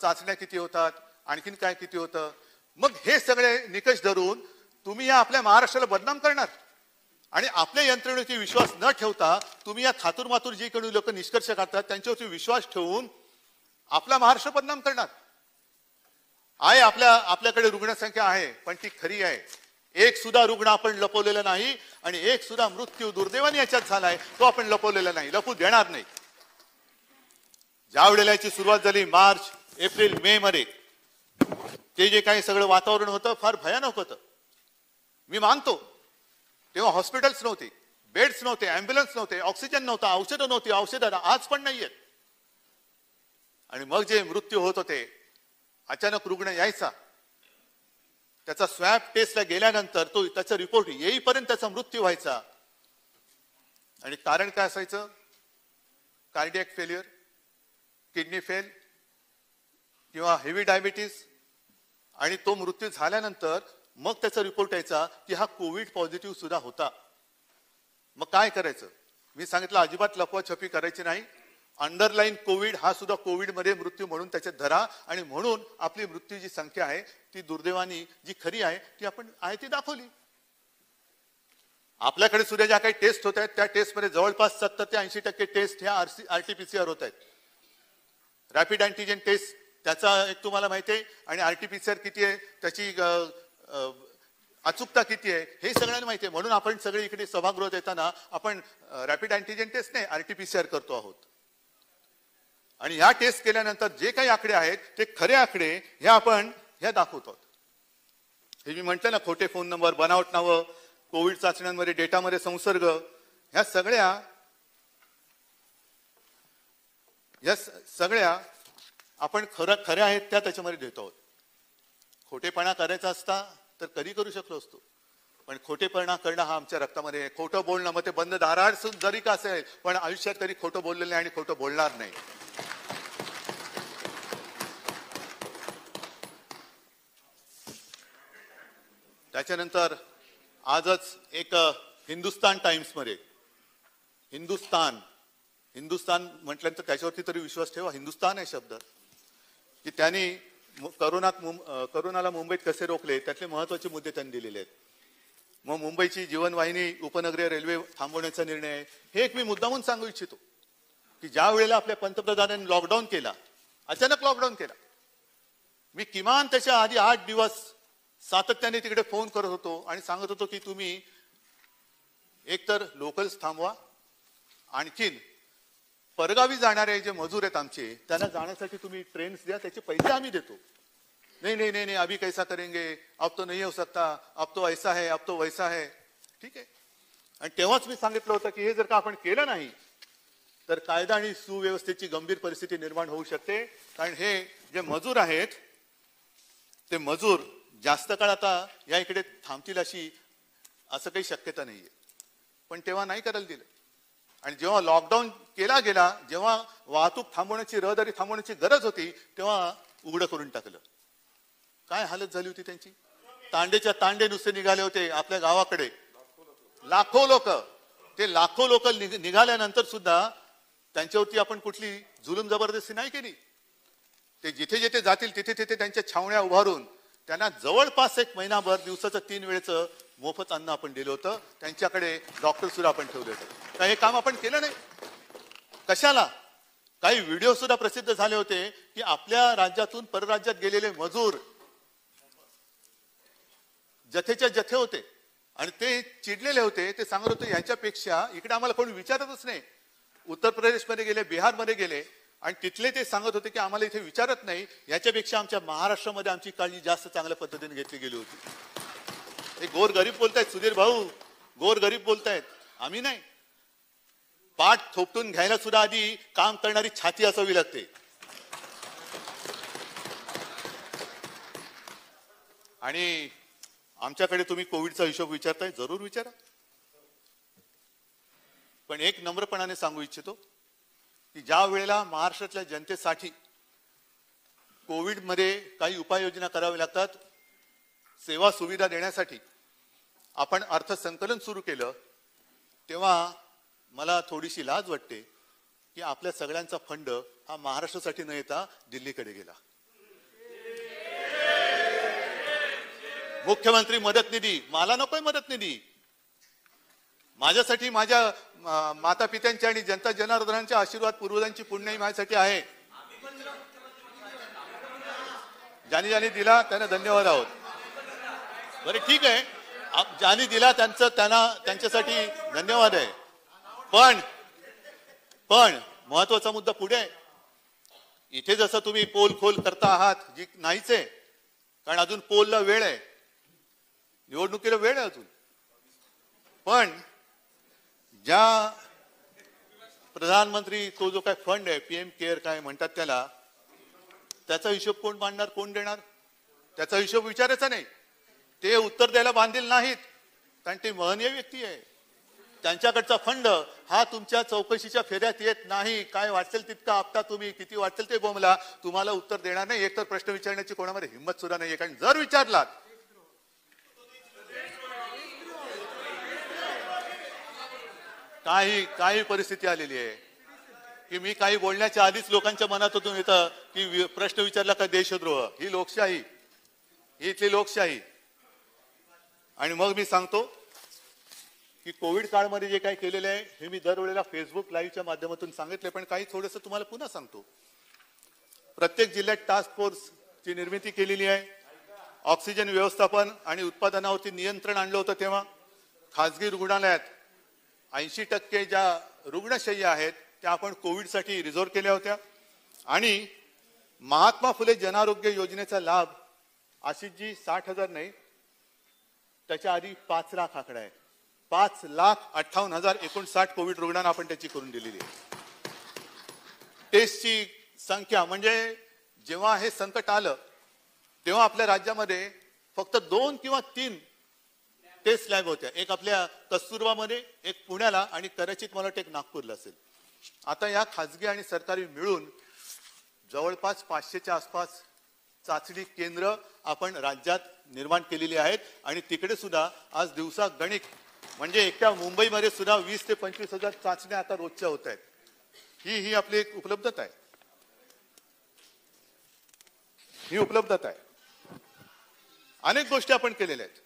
चाचण्या किती होतात, आणखीन काय किती होतं. मग हे सगळे निकष धरून तुम्ही या आपल्या महाराष्ट्राला बदनाम करणार आणि आपल्या यंत्रणेवरती विश्वास न ठेवता तुम्ही या खातूरमातूर जी कोणी लोक निष्कर्ष काढतात त्यांच्यावरती विश्वास ठेवून आपला महाराष्ट्र बदनाम करणार. आहे आपल्याकडे रुग्णसंख्या आहे, पण ती खरी आहे. एक सुद्धा रुग्ण आपण लपवलेला नाही आणि एक सुद्धा मृत्यू दुर्दैवाने याच्यात झालाय तो आपण लपवलेला नाही, लपू देणार नाही. ज्या वेळेला याची सुरुवात झाली मार्च एप्रिल मे मध्ये, ते जे काही सगळं वातावरण होतं फार भयानक होतं. मी मानतो तेव्हा हॉस्पिटल्स नव्हते, बेड्स नव्हते, अँब्युलन्स नव्हते, ऑक्सिजन नव्हता, औषधं नव्हती, औषधं आज पण नाहीयेत. आणि मग जे मृत्यू होत होते, अचानक रुग्ण यायचा, त्याचा स्वॅब टेस्टला गेल्यानंतर तो त्याचा रिपोर्ट येईपर्यंत त्याचा मृत्यू व्हायचा. आणि कारण काय असायचं? कार्डियक फेल्युअर, किडनी फेल किंवा हेवी डायबिटीस. आणि तो मृत्यू झाल्यानंतर मग त्याचा रिपोर्ट यायचा की हा कोविड पॉझिटिव्ह सुद्धा होता. मग काय करायचं? मी सांगितलं अजिबात लपवाछपी करायची नाही. अंडरलाईन कोविड हा सुद्धा कोविड मध्ये मृत्यू म्हणून त्याच्यात धरा. आणि म्हणून आपली मृत्यू जी संख्या आहे ती दुर्दैवानी जी खरी आहे ती आपण आहे ती दाखवली. आपल्याकडे सुद्धा ज्या काही टेस्ट होत आहेत त्या टेस्टमध्ये जवळपास 70 ते 80% टेस्ट ह्या RT-PCR होत आहेत. रॅपिड अँटीजन टेस्ट त्याचा एक तुम्हाला माहिती आहे, आणि RT-PCR किती आहे, त्याची अचूकता किती आहे हे सगळ्यांना माहिती आहे. म्हणून आपण सगळे इकडे सभागृहात येताना आपण रॅपिड अँटीजन टेस्ट नाही RT-PCR करतो आहोत. आणि ह्या टेस्ट केल्यानंतर जे काही आकडे आहेत ते खरे आकडे हे आपण दाखवतो. हे मी म्हटलं ना, खोटे फोन नंबर, बनावट नावं, कोविड चाचण्यांमध्ये डेटामध्ये संसर्ग, ह्या सगळ्या आपण खऱ्या आहेत त्या त्याच्यामध्ये देतो आहोत. खोटेपणा करायचा असता तर कधी करू शकलो असतो, पण खोटेपणा करणं हा आमच्या रक्तामध्ये आहे. खोटं बोलणं, मग ते बंद दाराआड जरी का असेल, पण आयुष्यात कधी खोटं बोललेलं नाही आणि खोटं बोलणार नाही. त्याच्यानंतर आजच एक हिंदुस्तान टाइम्स मध्ये, हिंदुस्तान म्हटल्यानंतर त्याच्यावरती तरी विश्वास ठेवा. हिंदुस्तान आहे शब्द, की त्यांनी करोनाला मुंबईत कसे रोखले त्यातले महत्वाचे मुद्दे त्यांनी दिलेले आहेत. मग मुंबईची जीवनवाहिनी उपनगरीय रेल्वे थांबवण्याचा निर्णय, हे एक मी मुद्दामून सांगू इच्छितो की ज्या वेळेला आपल्या पंतप्रधानांनी लॉकडाऊन केला, अचानक लॉकडाऊन केला, मी किमान त्याच्या आधी 8 दिवस सातत्याने तिकडे फोन करत होतो आणि सांगत होतो की तुम्ही एकतर लोकल्स थांबवा, आणखीन परगावी जाणारे जे मजूर आहेत आमचे त्यांना जाण्यासाठी तुम्ही ट्रेन्स द्या, त्याचे पैसे आम्ही देतो. नहीं अभी कैसा करेंगे, अब तो नहीं हो सकता, अब तो ऐसा है, अब तो वैसा है. ठीक आहे. आणि तेव्हाच मी सांगितलं होतं की हे जर का आपण केलं नाही तर कायदा आणि सुव्यवस्थेची गंभीर परिस्थिती निर्माण होऊ शकते. कारण हे जे मजूर आहेत ते मजूर जास्त काळ आता या इकडे थांबतील असं काही शक्यता नाहीये. पण तेव्हा नाही करायला दिलं. आणि जेव्हा लॉकडाऊन केला गेला, जेव्हा वाहतूक थांबवण्याची, रहदारी थांबवण्याची गरज होती, तेव्हा उघडं करून टाकलं. काय हालत झाली होती त्यांची? तांडेच्या तांडे नुसते निघाले होते आपल्या गावाकडे. लाखो लोक निघाल्यानंतर सुद्धा त्यांच्यावरती आपण कुठली जुलूम जबरदस्ती नाही केली. ते जिथे जिथे जातील तिथे तिथे त्यांच्या छावण्या उभारून त्यांना जवळपास 1 महिनाभर दिवसाचं 3 वेळेचं मोफत अन्न आपण दिलं होतं. त्यांच्याकडे डॉक्टर सुद्धा आपण ठेवले होते. तर हे काम आपण केलं नाही. कशाला? काही व्हिडिओ सुद्धा प्रसिद्ध झाले होते की आपल्या राज्यातून परराज्यात गेलेले मजूर जथेच्या जथे होते आणि ते चिडलेले होते. ते सांगत होते यांच्यापेक्षा इकडे आम्हाला कोणी विचारतच नाही. उत्तर प्रदेशमध्ये गेले, बिहारमध्ये गेले आणि तिथले ते सांगत होते की आम्हाला इथे विचारत नाही, याच्यापेक्षा आमच्या महाराष्ट्रामध्ये आमची काळजी जास्त चांगल्या पद्धतीने घेतली गेली होती. हे गोरगरीब बोलतायत सुधीर भाऊ, गोरगरीब बोलतायत, आम्ही नाही. पाठ थोपटून घ्यायला सुद्धा आधी काम करणारी छाती असावी लागते. आणि आमच्याकडे तुम्ही कोविडचा हिशोब विचारताय, जरूर विचारा. पण एक नम्रपणाने सांगू इच्छितो की ज्या वेळेला महाराष्ट्रातल्या जनतेसाठी कोविडमध्ये काही उपाययोजना कराव्या लागतात, सेवा सुविधा देण्यासाठी आपण अर्थसंकलन सुरू केलं, तेव्हा मला थोडीशी लाज वाटते की आपल्या सगळ्यांचा फंड हा महाराष्ट्रासाठी न येता दिल्लीकडे गेला. मुख्यमंत्री मदत निधी, मला नकोय मदत निधी. माझ्यासाठी माझ्या माता पित्यांचे आणि जनता जनार्दनांचे आशीर्वाद, पूर्वजांची पुण्य माझ्यासाठी आहे. ज्यांनी ज्यांनी दिला त्यांना धन्यवाद आहोत. बरे ठीक आहे, ज्यांनी दिला त्यांच्यासाठी धन्यवाद आहे. पण महत्वाचा मुद्दा पुढे आहे. इथे जसं तुम्ही पोल खोल करता आहात, जी नाहीच आहे, कारण अजून पोलला वेळ आहे, निवडणुकीला वेळ आहे अजून. पण ज्या प्रधानमंत्री तो जो काय फंड आहे, पीएम केअर काय म्हणतात त्याला, त्याचा हिशोब कोण मांडणार, कोण देणार? त्याचा हिशोब विचारायचा नाही. ते उत्तर द्यायला बांधील नाहीत, कारण ते महनीय व्यक्ती आहे. त्यांच्याकडचा फंड हा तुमच्या चौकशीच्या फेऱ्यात येत नाही. काय वाटेल तितका आपटा तुम्ही, किती वाटेल ते बोंबला, तुम्हाला उत्तर देणार नाही. एकतर प्रश्न विचारण्याची कोणामध्ये हिंमत सुद्धा नाहीये, कारण जर विचारलात काही परिस्थिती आलेली आहे की मी काही बोलण्याच्या आधीच लोकांच्या मनातून येतं की प्रश्न विचारला का देशद्रोह. ही लोकशाही, ही इथली लोकशाही. आणि मग मी सांगतो की कोविड काळमध्ये जे काही केलेलं आहे हे मी दरवेळेला फेसबुक लाईव्हच्या माध्यमातून सांगितले, पण काही थोडंसं तुम्हाला पुन्हा सांगतो. प्रत्येक जिल्ह्यात टास्क फोर्सची निर्मिती केलेली आहे. ऑक्सिजन व्यवस्थापन आणि उत्पादनावरती नियंत्रण आणलं होतं. तेव्हा खासगी रुग्णालयात 80% ज्या रुग्णशय्या आहेत त्या आपण कोविडसाठी रिझर्व्ह केल्या होत्या. आणि महात्मा फुले जनआरोग्य योजनेचा लाभ आशिषजी 60,000 नाही, त्याच्या आधी 5 लाख आकडा आहे. 5,58,059 कोविड रुग्णांना आपण त्याची करून दिलेली आहे. टेस्टची संख्या म्हणजे जेव्हा हे संकट आलं तेव्हा आपल्या राज्यामध्ये फक्त 2 किंवा 3 टेस्ट लॅब होत्या. एक आपल्या कस्तुरबामध्ये, एक पुण्याला आणि कदाचित मला वाटतं एक नागपूरला असेल. आता या खाजगी आणि सरकारी मिळून जवळपास 500च्या आसपास चाचणी केंद्र आपण राज्यात निर्माण केलेली आहेत. आणि तिकडे सुद्धा आज दिवसा गणित म्हणजे एकट्या मुंबईमध्ये सुद्धा 20 ते 25,000 चाचण्या आता रोजच्या होत आहेत. ही आपली एक उपलब्धता आहे. ही उपलब्धता आहे. अनेक गोष्टी आपण केलेल्या आहेत.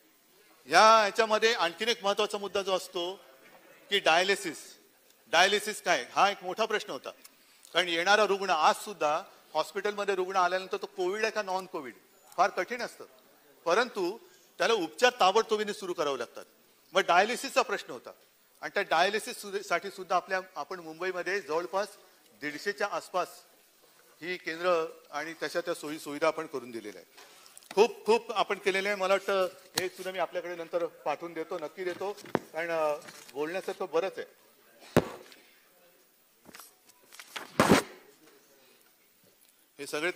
याच्यामध्ये आणखीन एक महत्वाचा मुद्दा जो असतो की डायलिसिस काय, हा एक मोठा प्रश्न होता. कारण येणारा रुग्ण आज सुद्धा हॉस्पिटलमध्ये रुग्ण आल्यानंतर तो कोविड आहे का नॉन कोविड फार कठीण असतं, परंतु त्याला उपचार ताबडतोबीने सुरू करावे लागतात. मग डायलिसिसचा प्रश्न होता आणि त्या डायलिसिस साठी सुद्धा आपण मुंबईमध्ये जवळपास 150च्या आसपास ही केंद्र आणि त्या सोयी सुविधा आपण करून दिलेल्या आहे. खूप आपण केलेले आहे. मला वाटतं हे सुद्धा मी आपल्याकडे नंतर पाठवून देतो, नक्की देतो, कारण बोलण्यासारखं बरंच आहे. ही सगळी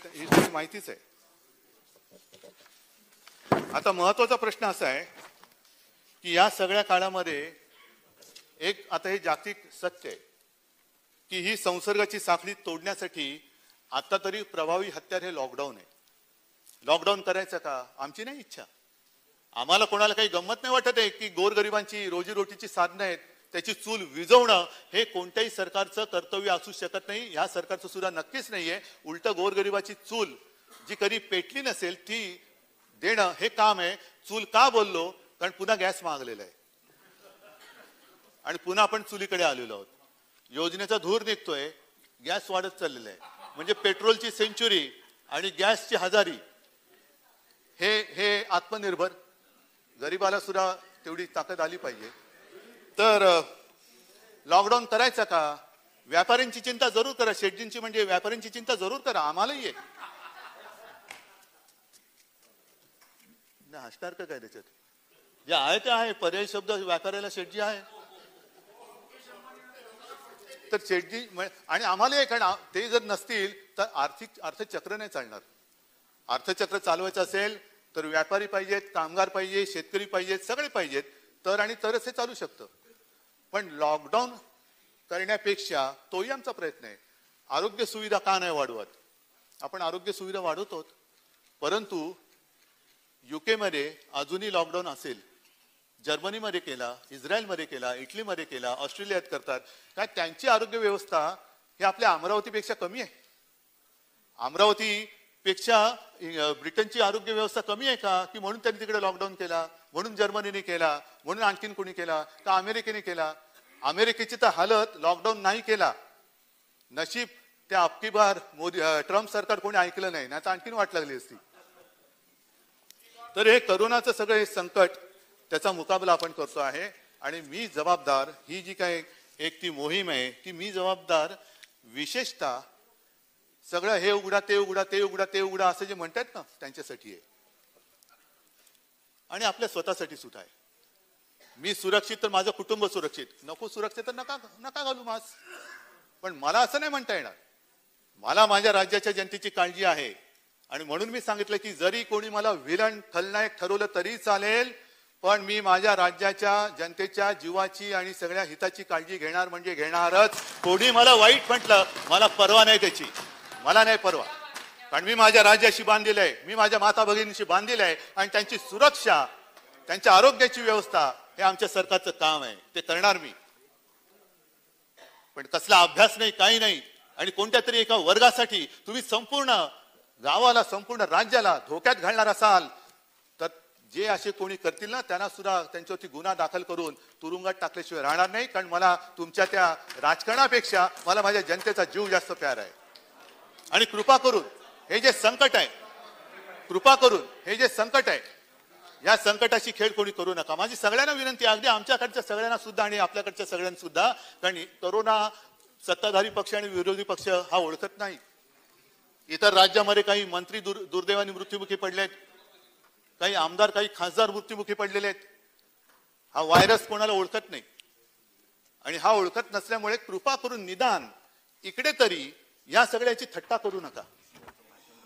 माहितीच आहे. आता महत्वाचा प्रश्न असा आहे की या सगळ्या काळामध्ये एक आता हे जागतिक सत्य आहे की ही संसर्गाची साखळी तोडण्यासाठी आता तरी प्रभावी हत्यार हे लॉकडाऊन आहे. लॉकडाऊन करायचं का? आमची नाही इच्छा. आम्हाला कोणाला काही गंमत नाही वाटत आहे की गोरगरिबांची रोजीरोटीची साधनं आहेत त्याची चूल विझवणं हे कोणत्याही सरकारचं कर्तव्य असू शकत नाही. ह्या सरकारचं सुद्धा नक्कीच नाहीये. उलट गोरगरिबाची चूल जी कधी पेटली नसेल ती देणं हे काम आहे. चूल का बोललो? कारण पुन्हा गॅस मागलेला आहे आणि पुन्हा आपण चुलीकडे आलेलो आहोत. योजनेचा धूर निघतोय, गॅस वाढत चाललेला आहे. म्हणजे पेट्रोलची सेंचुरी आणि गॅसची हजारी. हे आत्मनिर्भर गरीबाला सुद्धा तेवढी ताकद आली पाहिजे. तर लॉकडाऊन करायचा का? व्यापाऱ्यांची चिंता जरूर करा. शेटजींची म्हणजे व्यापाऱ्यांची चिंता जरूर करा. आम्हालाही आहे. हसणार का काय त्याच्यात? जे आहे ते आहे. पर्यायी शब्द व्यापाऱ्याला शेटजी आहे तर शेटजी आणि आम्हालाही, कारण ते जर नसतील तर अर्थचक्र नाही चालणार. अर्थचक्र चालवायचं असेल तर व्यापारी पाहिजेत, कामगार पाहिजे, शेतकरी पाहिजेत, सगळे पाहिजेत, तरच हे चालू शकतं. पण लॉकडाऊन करण्यापेक्षा तोही आमचा प्रयत्न आहे. आरोग्य सुविधा का नाही वाढवत? आपण आरोग्य सुविधा वाढवतो, परंतु UK मध्ये अजूनही लॉकडाऊन असेल. जर्मनीमध्ये केला, इस्रायलमध्ये केला, इटलीमध्ये केला, ऑस्ट्रेलियात करतात. काय त्यांची आरोग्य व्यवस्था ही आपल्या अमरावतीपेक्षा कमी आहे? अमरावती पेक्षा ब्रिटनची आरोग्य व्यवस्था कमी आहे का, की म्हणून त्यांनी तिकडे लॉकडाऊन केला, म्हणून जर्मनीने केला, म्हणून आणखीन कोणी केला, का अमेरिकेने केला? अमेरिकेची तर हालत लॉकडाऊन नाही केला, नशीब त्या अबकी बार मोदी ट्रम्प सरकार कोणी ऐकलं नाही, तर आणखीन वाट लागली असती. तर हे करोनाचं सगळं हे संकट, त्याचा मुकाबला आपण करतो आहे. आणि मी जबाबदार, ही जी काही एक ती मोहीम आहे, ती मी जबाबदार विशेषतः सगळं हे उघडा ते उघडा ते उघडा ते उघडा असं जे म्हणतात ना, त्यांच्यासाठी आहे आणि आपल्या स्वतःसाठी सुद्धा आहे. मी सुरक्षित तर माझं कुटुंब सुरक्षित, नको सुरक्षित तर नका नका घालू मास्क. पण मला असं नाही म्हणता येणार, मला माझ्या राज्याच्या जनतेची काळजी आहे. आणि म्हणून मी सांगितलं की जरी कोणी मला विलन खलनायक ठरवलं तरी चालेल, पण मी माझ्या राज्याच्या जनतेच्या जीवाची आणि सगळ्या हिताची काळजी घेणार म्हणजे घेणारच. कोणी मला वाईट म्हटलं, मला परवा नाही त्याची, मला नाही परवा. कारण मी माझ्या राज्याशी बांधलेलं आहे, मी माझ्या माता भगिनीशी बांधलेलं आहे आणि त्यांची सुरक्षा, त्यांच्या आरोग्याची व्यवस्था हे आमच्या सरकारचं काम आहे, ते करणार मी. पण कसला अभ्यास नाही, काही नाही. आणि कोणत्या तरी एका वर्गासाठी तुम्ही संपूर्ण गावाला, संपूर्ण राज्याला धोक्यात घालणार असाल, तर जे असे कोणी करतील ना, त्यांना सुद्धा त्यांच्यावरती गुन्हा दाखल करून तुरुंगात टाकल्याशिवाय राहणार नाही. कारण मला तुमच्या त्या राजकारणापेक्षा मला माझ्या जनतेचा जीव जास्त प्यार आहे. आणि कृपा करून हे जे संकट आहे, कृपा करून हे जे संकट आहे, या संकटाची खेळ कोणी करू नका. माझी सगळ्यांना विनंती आहे, अगदी आमच्याकडच्या सगळ्यांना सुद्धा आणि आपल्याकडच्या सगळ्यांना सुद्धा. कारण करोना सत्ताधारी पक्ष आणि विरोधी पक्ष हा ओळखत नाही. इतर राज्यामध्ये काही मंत्री दुर्दैवाने मृत्युमुखी पडलेत, काही आमदार, काही खासदार मृत्युमुखी पडलेले आहेत. हा व्हायरस कोणाला ओळखत नाही. आणि हा ओळखत नसल्यामुळे कृपा करून निदान इकडे तरी या सगळ्याची थट्टा करू नका.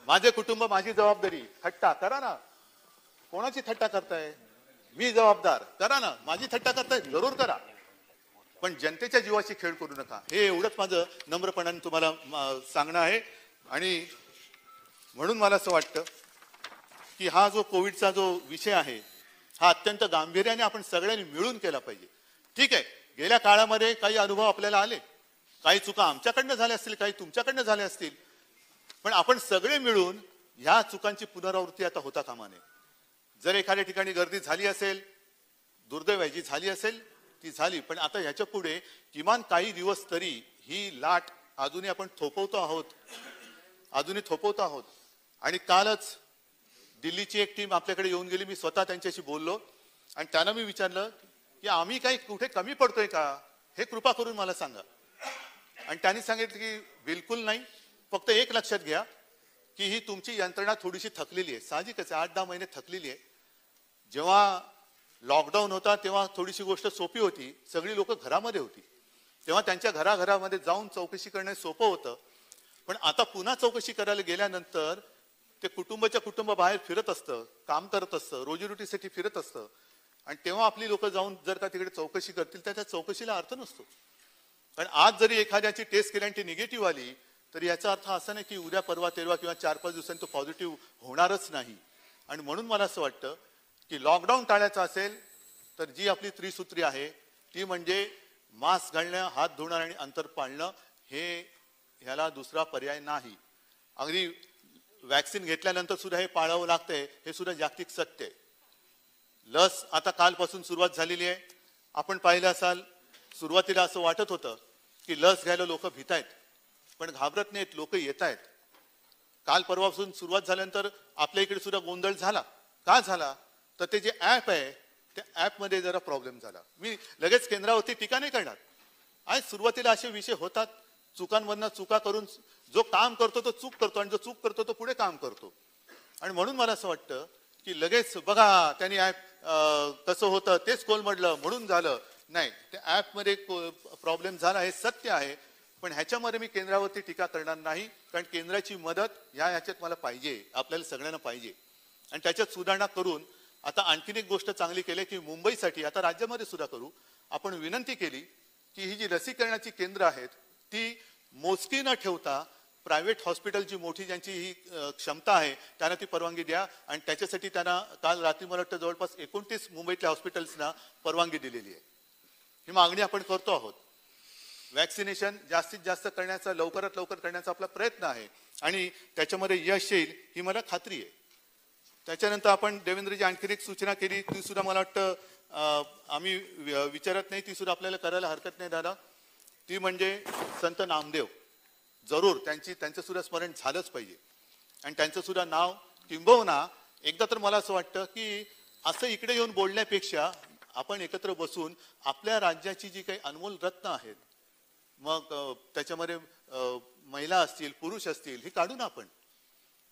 माझे कुटुंब, माझी जबाबदारी, थट्टा करा ना. कोणाची थट्टा करताय? मी जबाबदार, करा ना. माझी थट्टा करताय, जरूर करा, पण जनतेच्या जीवाची खेळ करू नका. हे एवढंच माझं नम्रपणाने तुम्हाला सांगणं आहे. आणि म्हणून मला असं वाटतं की हा जो कोविडचा जो विषय आहे, हा अत्यंत गांभीर्याने आपण सगळ्यांनी मिळून केला पाहिजे. ठीक आहे, गेल्या काळामध्ये काही अनुभव आपल्याला आले, काही चुका आमच्याकडनं झाल्या असतील, काही तुमच्याकडनं झाल्या असतील, पण आपण सगळे मिळून ह्या चुकांची पुनरावृत्ती आता होता कामा नये. जर एखाद्या ठिकाणी गर्दी झाली असेल, दुर्दैवाची झाली असेल, ती झाली, पण आता ह्याच्या पुढे किमान काही दिवस तरी ही लाट अजूनही आपण थोपवतो आहोत, अजूनही थोपवतो आहोत. आणि कालच दिल्लीची एक टीम आपल्याकडे येऊन गेली. मी स्वतः त्यांच्याशी बोललो आणि त्यांना मी विचारलं की आम्ही काही कुठे कमी पडतोय का, हे कृपा करून मला सांगा. आणि त्यांनी सांगितलं की बिलकुल नाही, फक्त एक लक्षात घ्या की ही तुमची यंत्रणा थोडीशी थकलेली आहे. साहजिकच आहे, 8-10 महिने थकलेली आहे. जेव्हा लॉकडाऊन होता तेव्हा थोडीशी गोष्ट सोपी होती, सगळी लोक घरामध्ये होती, तेव्हा त्यांच्या घराघरामध्ये जाऊन चौकशी करणे सोपं होतं. पण आता पुन्हा चौकशी करायला गेल्यानंतर ते कुटुंबाच्या कुटुंब बाहेर फिरत असतं, काम करत असतं, रोजीरोटीसाठी फिरत असतं. आणि तेव्हा आपली लोक जाऊन जर का तिकडे चौकशी करतील तर त्या चौकशीला अर्थ नसतो. कारण आज जरी एखाद्याची टेस्ट केली आणि ती निगेटिव्ह आली, तर याचा अर्थ असा नाही की उद्या परवा तेरवा किंवा 4-5 दिवसांनी तो पॉझिटिव्ह होणारच नाही. आणि म्हणून मला असं वाटतं की लॉकडाऊन टाळायचं असेल तर जी आपली त्रिसूत्री आहे ती म्हणजे मास्क घालणं, हात धुणं आणि अंतर पाळणं, हे ह्याला दुसरा पर्याय नाही. अगदी वॅक्सिन घेतल्यानंतर सुद्धा हे पाळावं लागतंय, हे सुद्धा जागतिक सत्य आहे. लस आता कालपासून सुरुवात झालेली आहे. आपण पाहिलं असाल, सुरुवातीला असं वाटत होतं की लस घ्यायला लोक भीत आहेत, पण घाबरत नाहीत, लोक येत आहेत. काल परवापासून सुरुवात झाल्यानंतर आपल्या इकडे सुद्धा गोंधळ झाला. का झाला? तर ते जे ऍप आहे त्या ऍपमध्ये जरा प्रॉब्लेम झाला. मी लगेच केंद्रावरती टीका नाही करणार. आज सुरुवातीला असे विषय होतात, चुकांमधनं चुका करून जो काम करतो तो चूक करतो आणि जो चूक करतो तो पुढे काम करतो. आणि म्हणून मला असं वाटतं की लगेच बघा त्यांनी ऍप कसं होतं तेच कोलमडलं म्हणून झालं नाही. त्या ऍपमध्ये प्रॉब्लेम झाला हे सत्य आहे, पण ह्याच्यामध्ये मी केंद्रावरती टीका करणार नाही. कारण केंद्राची मदत ह्याच्यात मला पाहिजे, आपल्याला सगळ्यांना पाहिजे. आणि त्याच्यात सुधारणा करून आता आणखीन एक गोष्ट चांगली केली की मुंबईसाठी, आता राज्यामध्ये सुद्धा करू, आपण विनंती केली की ही जी लसीकरणाची केंद्र आहेत ती मोजकी न ठेवता प्रायव्हेट हॉस्पिटल जी मोठी ज्यांची ही क्षमता आहे त्यांना ती परवानगी द्या. आणि त्याच्यासाठी त्यांना काल रात्री मला वाटतं जवळपास 29 मुंबईतल्या हॉस्पिटल्सना परवानगी दिलेली आहे. ही मागणी आपण करतो आहोत. वॅक्सिनेशन जास्तीत जास्त करण्याचा, लवकरात लवकर करण्याचा आपला प्रयत्न आहे आणि त्याच्यामध्ये यश येईल ही मला खात्री आहे. त्याच्यानंतर आपण देवेंद्रजी आणखीन एक सूचना केली, ती सुद्धा मला वाटतं आम्ही विचारत नाही, ती सुद्धा आपल्याला करायला हरकत नाही दादा. ती म्हणजे संत नामदेव. जरूर त्यांचं सुद्धा स्मरण झालंच पाहिजे आणि त्यांचं सुद्धा नाव किंबहुना एकदा तर मला असं वाटतं की असं इकडे येऊन बोलण्यापेक्षा आपण एकत्र बसून आपल्या राज्याची जी काही अनमोल रत्न आहेत, मग त्याच्यामध्ये महिला असतील, पुरुष असतील, हे काढू ना आपण.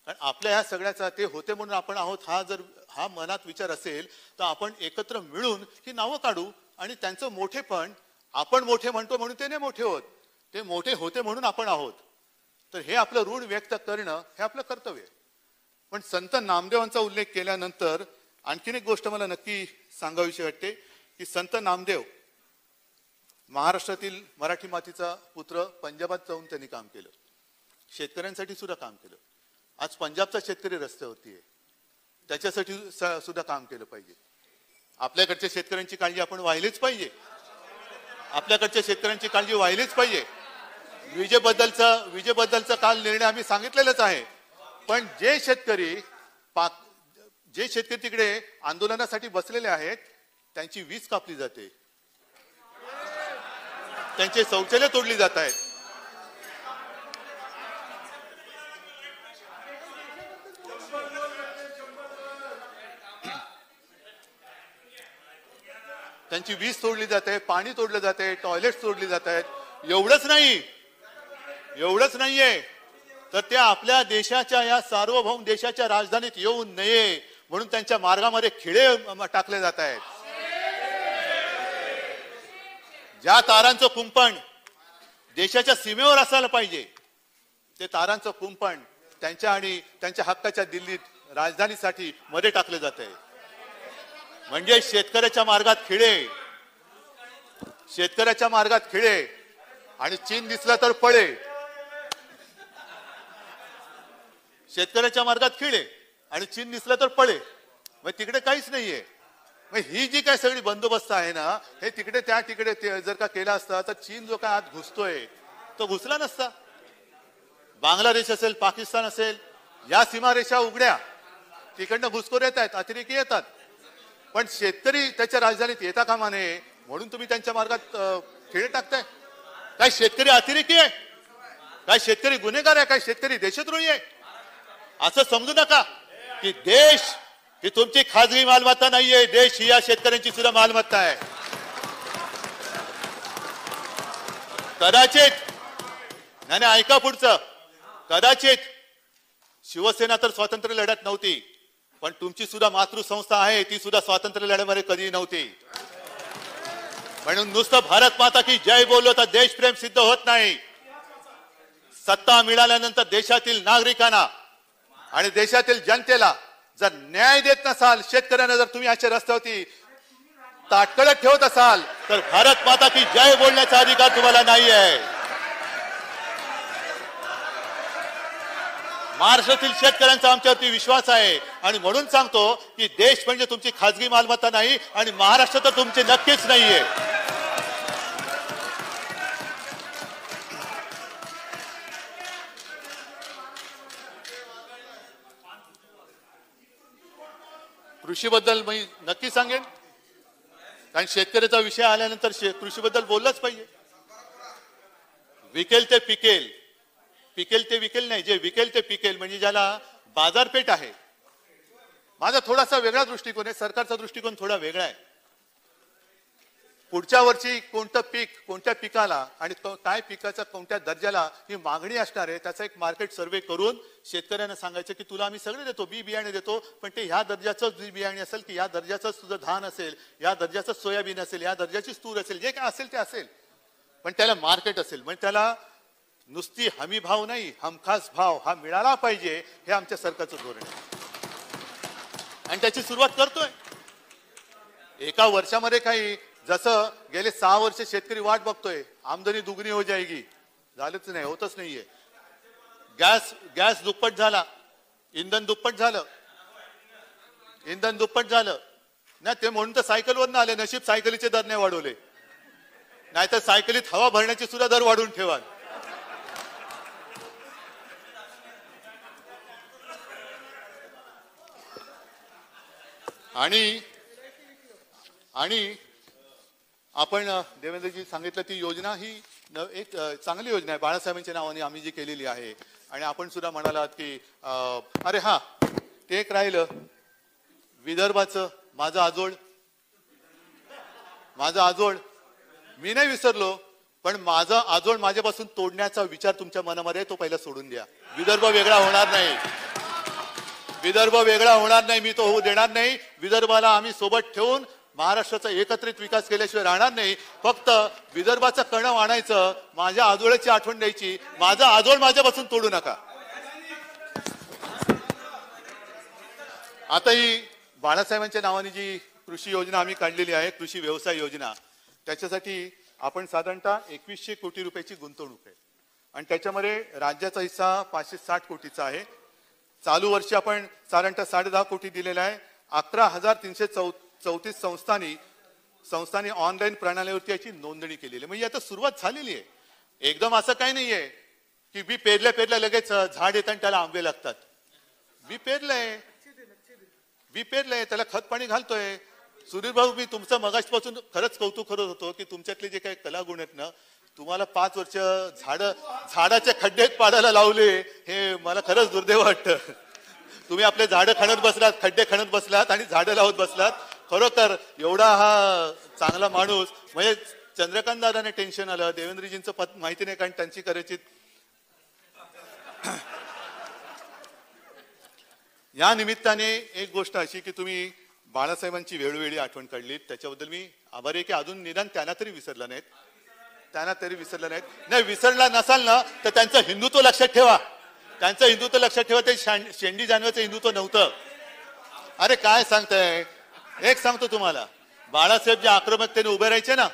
कारण आपल्या ह्या सगळ्याचा ते होते म्हणून आपण आहोत हा मनात विचार असेल तर आपण एकत्र मिळून ही नावं काढू आणि त्यांचं मोठेपण, आपण मोठे म्हणतो म्हणून ते नाही मोठे होत, ते मोठे होते म्हणून आपण आहोत, तर हे आपलं ऋण व्यक्त करणं हे आपलं कर्तव्य आहे. पण संत नामदेवांचा उल्लेख केल्यानंतर आणखीन एक गोष्ट मला नक्की सांगावीशी वाटते की संत नामदेव महाराष्ट्रातील मराठी मातीचा पुत्र, पंजाबात जाऊन त्यांनी काम केलं, शेतकऱ्यांसाठी सुद्धा काम केलं. आज पंजाबचा शेतकरी रस्त्यावरती आहे, त्याच्यासाठी सुद्धा काम केलं पाहिजे. आपल्याकडच्या शेतकऱ्यांची काळजी आपण वाहिलीच पाहिजे, आपल्याकडच्या शेतकऱ्यांची काळजी वाहिलीच पाहिजे. विजेबद्दलचा काल निर्णय आम्ही सांगितलेलाच आहे, पण जे शेतकरी तिकडे आंदोलनासाठी बसलेले आहेत त्यांची वीज कापली जाते, त्यांचे शौचालय तोडली जात आहेत. त्यांची वीज तोडली जाते, पाणी तोडलं जाते, टॉयलेट तोडली जात आहेत. एवढंच नाहीये तर ते आपल्या देशाच्या, या सार्वभौम देशाच्या राजधानीत येऊ नये म्हणून त्यांच्या मार्गामध्ये खिळे टाकले जात आहेत. ज्या तारांचं कुंपण देशाच्या सीमेवर असायला पाहिजे ते तारांचं कुंपण त्यांच्या आणि त्यांच्या हक्काच्या दिल्लीत राजधानीसाठी मध्ये टाकले जात आहे. म्हणजे शेतकऱ्याच्या मार्गात खिळे आणि चीन दिसला तर पळे. शेतकऱ्याच्या मार्गात खिळे आणि चीन दिसला तर पळे, मग तिकडे काहीच नाहीये. मग ही जी काही सगळी बंदोबस्त आहे ना, हे तिकडे जर का केला असता तर चीन जो काय आत घुसतोय तो घुसला नसता. बांगलादेश असेल, पाकिस्तान असेल, या सीमारेषा उघड्या, तिकडनं घुसखोर येत आहेत, अतिरेकी येतात, पण शेतकरी त्याच्या राजधानीत येता कामा नये म्हणून तुम्ही त्यांच्या मार्गात खिळे टाकताय. काय शेतकरी अतिरेकी आहे? काय शेतकरी गुन्हेगार आहे? काय शेतकरी देशद्रोही आहे? असं समजू नका की देश ही तुमची खाजगी मालमत्ता नाहीये, देश ही या शेतकऱ्यांची सुद्धा मालमत्ता आहे. कदाचित नाही ऐका पुढचं, कदाचित शिवसेना तर स्वातंत्र्य लढ्यात नव्हती, पण तुमची सुद्धा मातृसंस्था आहे, ती सुद्धा स्वातंत्र्य लढ्यामध्ये कधी नव्हती. म्हणून नुसतं भारत माता की जय बोललो तर देशप्रेम सिद्ध होत नाही. सत्ता मिळाल्यानंतर देशातील नागरिकांना आणि देशातील जनतेला जर न्याय देत नसाल, शेतकऱ्यांना जर तुम्ही आजच्या रस्त्यावरती ताटकळत ठेवत असाल तर भारत माता की जय बोलण्याचा अधिकार तुम्हाला नाही आहे. महाराष्ट्रातील शेतकऱ्यांचा आमच्यावरती विश्वास आहे आणि म्हणून सांगतो की देश म्हणजे तुमची खाजगी मालमत्ता नाही आणि महाराष्ट्र तर तुमचे नक्कीच नाहीये. कृषीबद्दल मी नक्की सांगेन, कारण शेतकऱ्याचा विषय आल्यानंतर कृषीबद्दल बोललंच पाहिजे. विकेल ते पिकेल, पिकेल ते विकेल नाही, जे विकेल ते पिकेल म्हणजे ज्याला बाजारपेठ आहे. माझा थोडासा वेगळा दृष्टिकोन आहे, सरकारचा दृष्टिकोन थोडा वेगळा आहे. पुढच्या वर्षी कोणतं पीक, कोणत्या पिकाला आणि काय पिकाचा कोणत्या दर्जाला ही मागणी असणार आहे, त्याचा एक मार्केट सर्व्हे करून शेतकऱ्यांना सांगायचं की तुला आम्ही सगळे देतो, बियाणे देतो, पण ते ह्या दर्जाचंच बियाणे असेल की या दर्जाचंच तुझं धान असेल, या दर्जाचंच सोयाबीन असेल, या दर्जाचीच तूर असेल, जे काय असेल ते असेल, पण त्याला मार्केट असेल. म्हणजे त्याला नुसती हमी भाव नाही, हमखास भाव हा मिळाला पाहिजे, हे आमच्या सरकारचं धोरण आहे आणि त्याची सुरुवात करतोय. एका वर्षामध्ये काही जसं गेले 6 वर्ष शेतकरी वाट बघतोय आमदनी दुगणी हो जाएगी, झालंच नाही, होतच नाहीये. गॅस दुप्पट झाला, इंधन दुप्पट झालं ना, ते म्हणून तर सायकलवरनं आले, नशीब सायकलीचे दर नाही वाढवले. नाहीतर सायकलीत हवा भरण्याची सुद्धा दर वाढवून ठेवा. आणि आणि आपण देवेंद्रजी सांगितलं ती योजना ही एक चांगली योजना आहे बाळासाहेबांच्या नावाने आम्ही जी केलेली आहे. आणि आपण सुद्धा म्हणालात की अरे हा ते एक राहिलं विदर्भाचं माझं आजोळ मी नाही विसरलो, पण माझं आजोळ माझ्यापासून तोडण्याचा विचार तुमच्या मनामध्ये तो पहिला सोडून द्या. विदर्भ वेगळा होणार नाही, मी तो होऊ देणार नाही. विदर्भाला आम्ही सोबत ठेवून महाराष्ट्राचा एकत्रित विकास केल्याशिवाय राहणार नाही. फक्त विदर्भाचं कणव आणायचं, माझ्या आजोळाची आठवण द्यायची, माझा आजोळ माझ्यापासून तोडू नका. आता ही बाळासाहेबांच्या नावाने जी कृषी योजना आम्ही काढलेली आहे, कृषी व्यवसाय योजना, त्याच्यासाठी आपण साधारणतः 2100 कोटी रुपयाची गुंतवणूक आहे आणि त्याच्यामध्ये राज्याचा हिस्सा 560 कोटीचा आहे. चालू वर्षी आपण साधारणतः 10.5 कोटी दिलेला आहे. 11,334 संस्थांनी ऑनलाईन प्रणालीवरती याची नोंदणी केलेली आहे. म्हणजे आता सुरुवात झालेली आहे. एकदम असं काही नाहीये की बी पेरल्या लगेच झाड येतं आणि त्याला आंबे लागतात. बी पेरलंय त्याला खत पाणी घालतोय. सुधीर भाऊ, मी तुमचं मगाचपासून खरंच कौतुक करत होतो की तुमच्यातले जे काही कलागुण आहेत ना, तुम्हाला 5 वर्ष झाडाचे खड्डे पाडायला लावले, हे मला खरंच दुर्दैव वाटतं. तुम्ही आपले झाडं खणत बसलात, खड्डे खणत बसलात आणि झाडं लावत बसलात. खरोखर एवढा हा चांगला माणूस, म्हणजे चंद्रकांत दादाने टेन्शन आलं, देवेंद्रजींचं पद माहिती नाही कारण त्यांची कदाचित. या निमित्ताने एक गोष्ट अशी की तुम्ही बाळासाहेबांची वेळोवेळी आठवण काढलीत, त्याच्याबद्दल मी आभारी आहे की अजून निदान त्यांना तरी विसरला नाहीत. नाही विसरला नसाल ना तर त्यांचं हिंदुत्व लक्षात ठेवा. ते शेंडी जानवेचं हिंदुत्व नव्हतं. अरे काय सांगताय, एक सांगतो तुम्हाला, बाळासाहेब ज्या आक्रमकतेने उभे राहायचे ना,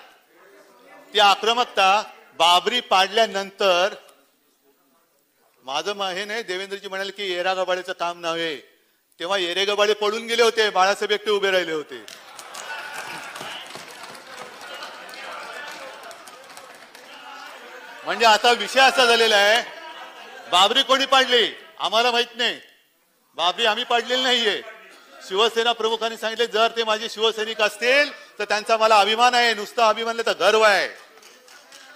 ती आक्रमकता बाबरी पाडल्यानंतर माझं हे नाही, देवेंद्रजी म्हणाले की येरा गबाळेचं काम नव्हे, तेव्हा येरे गबाळे पडून गेले होते, बाळासाहेब एकटे उभे राहिले होते. म्हणजे आता विषय असा झालेला आहे, बाबरी कोणी पाडली आम्हाला माहित नाही, बाबरी आम्ही पाडलेली नाहीये. शिवसेना प्रमुखांनी सांगितले जर ते माझे शिवसैनिक असतील तर त्यांचा मला अभिमान आहे, नुसता अभिमान तर गर्व आहे.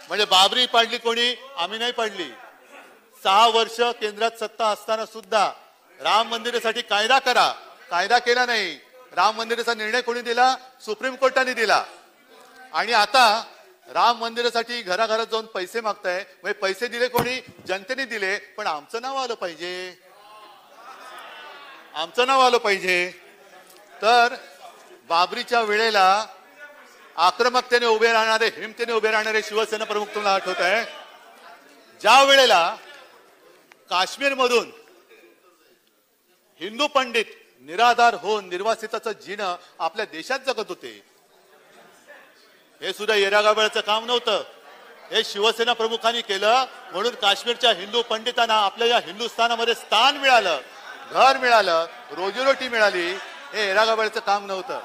म्हणजे बाबरी पाडली कोणी, आम्ही नाही पाडली. 6 वर्ष केंद्रात सत्ता असताना सुद्धा राम मंदिरासाठी कायदा करा, कायदा केला नाही. राम मंदिराचा निर्णय कोणी दिला, सुप्रीम कोर्टाने दिला. आणि आता राम मंदिरासाठी घराघरात जाऊन पैसे मागताय, म्हणजे पैसे दिले कोणी, जनतेने दिले, पण आमचं नाव आलं पाहिजे. तर बाबरीच्या वेळेला आक्रमकतेने उभे राहणारे, हिमतेने उभे राहणारे शिवसेना प्रमुख तुम्हाला आठवत आहे. ज्या वेळेला काश्मीरमधून हिंदू पंडित निराधार होऊन निर्वासिताचं जीणं आपल्या देशात जगत होते, हे सुद्धा येरागाबाळचं काम नव्हतं. हे शिवसेना प्रमुखांनी केलं, म्हणून काश्मीरच्या हिंदू पंडितांना आपल्या या हिंदुस्थानामध्ये स्थान मिळालं, घर मिळालं, रोजीरोटी मिळाली. हे येरागाबाळचं काम नव्हतं.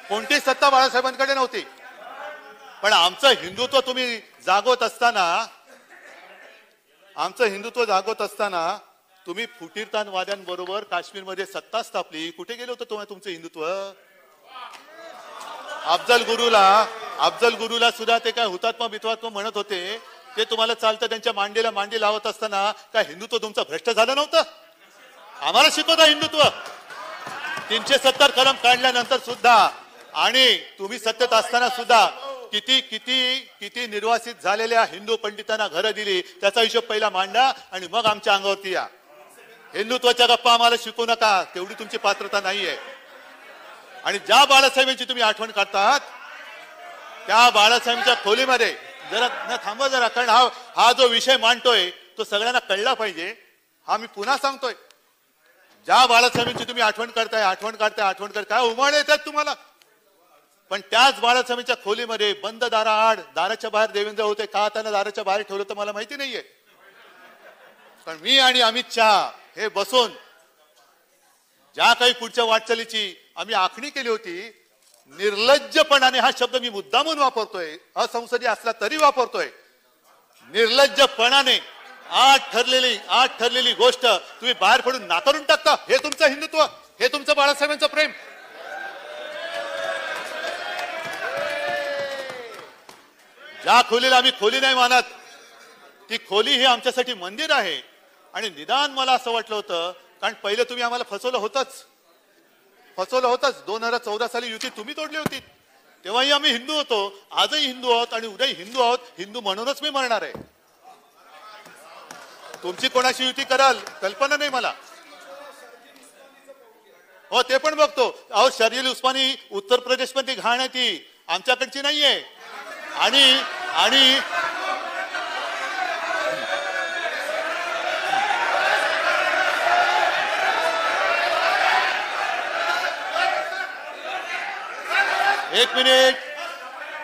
कोणतीच सत्ता बाळासाहेबांकडे नव्हती. पण आमचं हिंदुत्व तुम्ही जागवत असताना तुम्ही फुटीरतावाद्यांबरोबर काश्मीरमध्ये सत्ता स्थापली. कुठे गेलो होतं तुम्हाला तुमचं हिंदुत्व? अफजल गुरुला सुद्धा ते काय हुतात्मा बित्वात्मा म्हणत होते, ते तुम्हाला चालतं. त्यांच्या मांडीला मांडी लावत असताना काय हिंदुत्व तुमचं भ्रष्ट झालं नव्हतं? आम्हाला शिकवता हिंदुत्व. 370 कलम काढल्यानंतर सुद्धा आणि तुम्ही सत्तेत असताना सुद्धा किती निर्वासित झालेल्या हिंदू पंडितांना घरं दिली, त्याचा हिशोब पहिला मांडा आणि मग आमच्या अंगावरती या. हिंदुत्वाच्या गप्पा आम्हाला शिकवू नका, तेवढी तुमची पात्रता नाहीये. आणि ज्या बाळासाहेबांची तुम्ही आठवण काढतात, त्या बाळासाहेबांच्या खोलीमध्ये जरा थांबा जरा, कारण हा जो विषय मांडतोय तो सगळ्यांना कळला पाहिजे. हा मी पुन्हा सांगतोय, ज्या बाळासाहेबांची तुम्ही आठवण करताय, काय उमाळे येतात तुम्हाला. पण त्याच बाळासाहेबांच्या खोलीमध्ये बंद दाराआड, दाराच्या बाहेर देवेंद्र होते, का त्यांना दाराच्या बाहेर ठेवलं तर मला माहिती नाहीये. पण मी आणि अमित शहा हे बसून ज्या काही पुढच्या वाटचालीची आम्ही आखणी केली होती. निर्लज्जपणाने हा शब्द मी मुद्दामून वापरतोय, असंसदीय असला तरी वापरतोय. निर्लज्जपणाने आठ ठरलेली गोष्ट तुम्ही बाहेर पडून नाकारून टाकता. हे तुमचं हिंदुत्व, हे तुमचं बाळासाहेबांचं प्रेम. ज्या खोलीला आम्ही खोली नाही मानत, ती खोली ही आमच्यासाठी मंदिर आहे. आणि निदान मला असं वाटलं होतं, कारण पहिले तुम्ही आम्हाला फसवलं होतच. 2014 साली युती तुम्ही तोडली होती. तेव्हाही आम्ही हिंदू होतो, आजही हिंदू आहोत आणि उद्याही हिंदू आहोत. हिंदू म्हणूनच मी मरणार आहे. तुमची कोणाशी युती कराल कल्पना नाही मला. हो, ते पण बघतो. अहो, शर्जील उस्मानी उत्तर प्रदेश मध्ये घाण आहे, ती आमच्याकडची नाहीये. आणि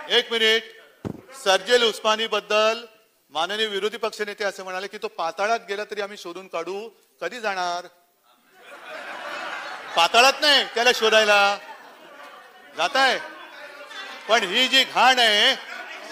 एक मिनिट शर्जील उस्मानी बद्दल माननीय विरोधी पक्षनेते असे म्हणाले की तो पाताळात गेला तरी आम्ही शोधून काढू. कधी जाणार? पाताळात नाही, त्याला शोधायला जाताय. पण ही जी घाण आहे,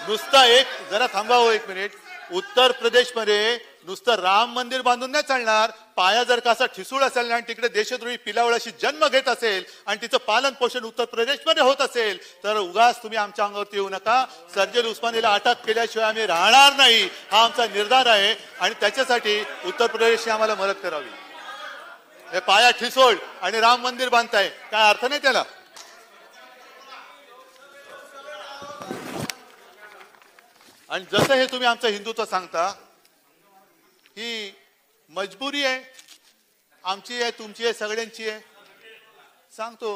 नुसतं जरा थांबावं एक मिनिट. उत्तर प्रदेशमध्ये नुसतं राम मंदिर बांधून नाही चालणार. पाया जर का असा ठिसूळ असेल आणि तिकडे देशद्रोही पिलावळाशी जन्म घेत असेल आणि तिचं पालन पोषण उत्तर प्रदेशमध्ये होत असेल तर उगाच तुम्ही आमच्या अंगावरती येऊ नका. शर्जील उस्मानीला अटक केल्याशिवाय आम्ही राहणार नाही, हा आमचा निर्धार आहे. आणि त्याच्यासाठी उत्तर प्रदेशने आम्हाला मदत करावी. हे पाया ठिसूळ आणि राम मंदिर बांधताय, काय अर्थ नाही त्याला. आणि जसं हे तुम्ही आमचं हिंदुत्व सांगता, ही मजबुरी आहे, आमची आहे, तुमची आहे, सगळ्यांची आहे. सांगतो,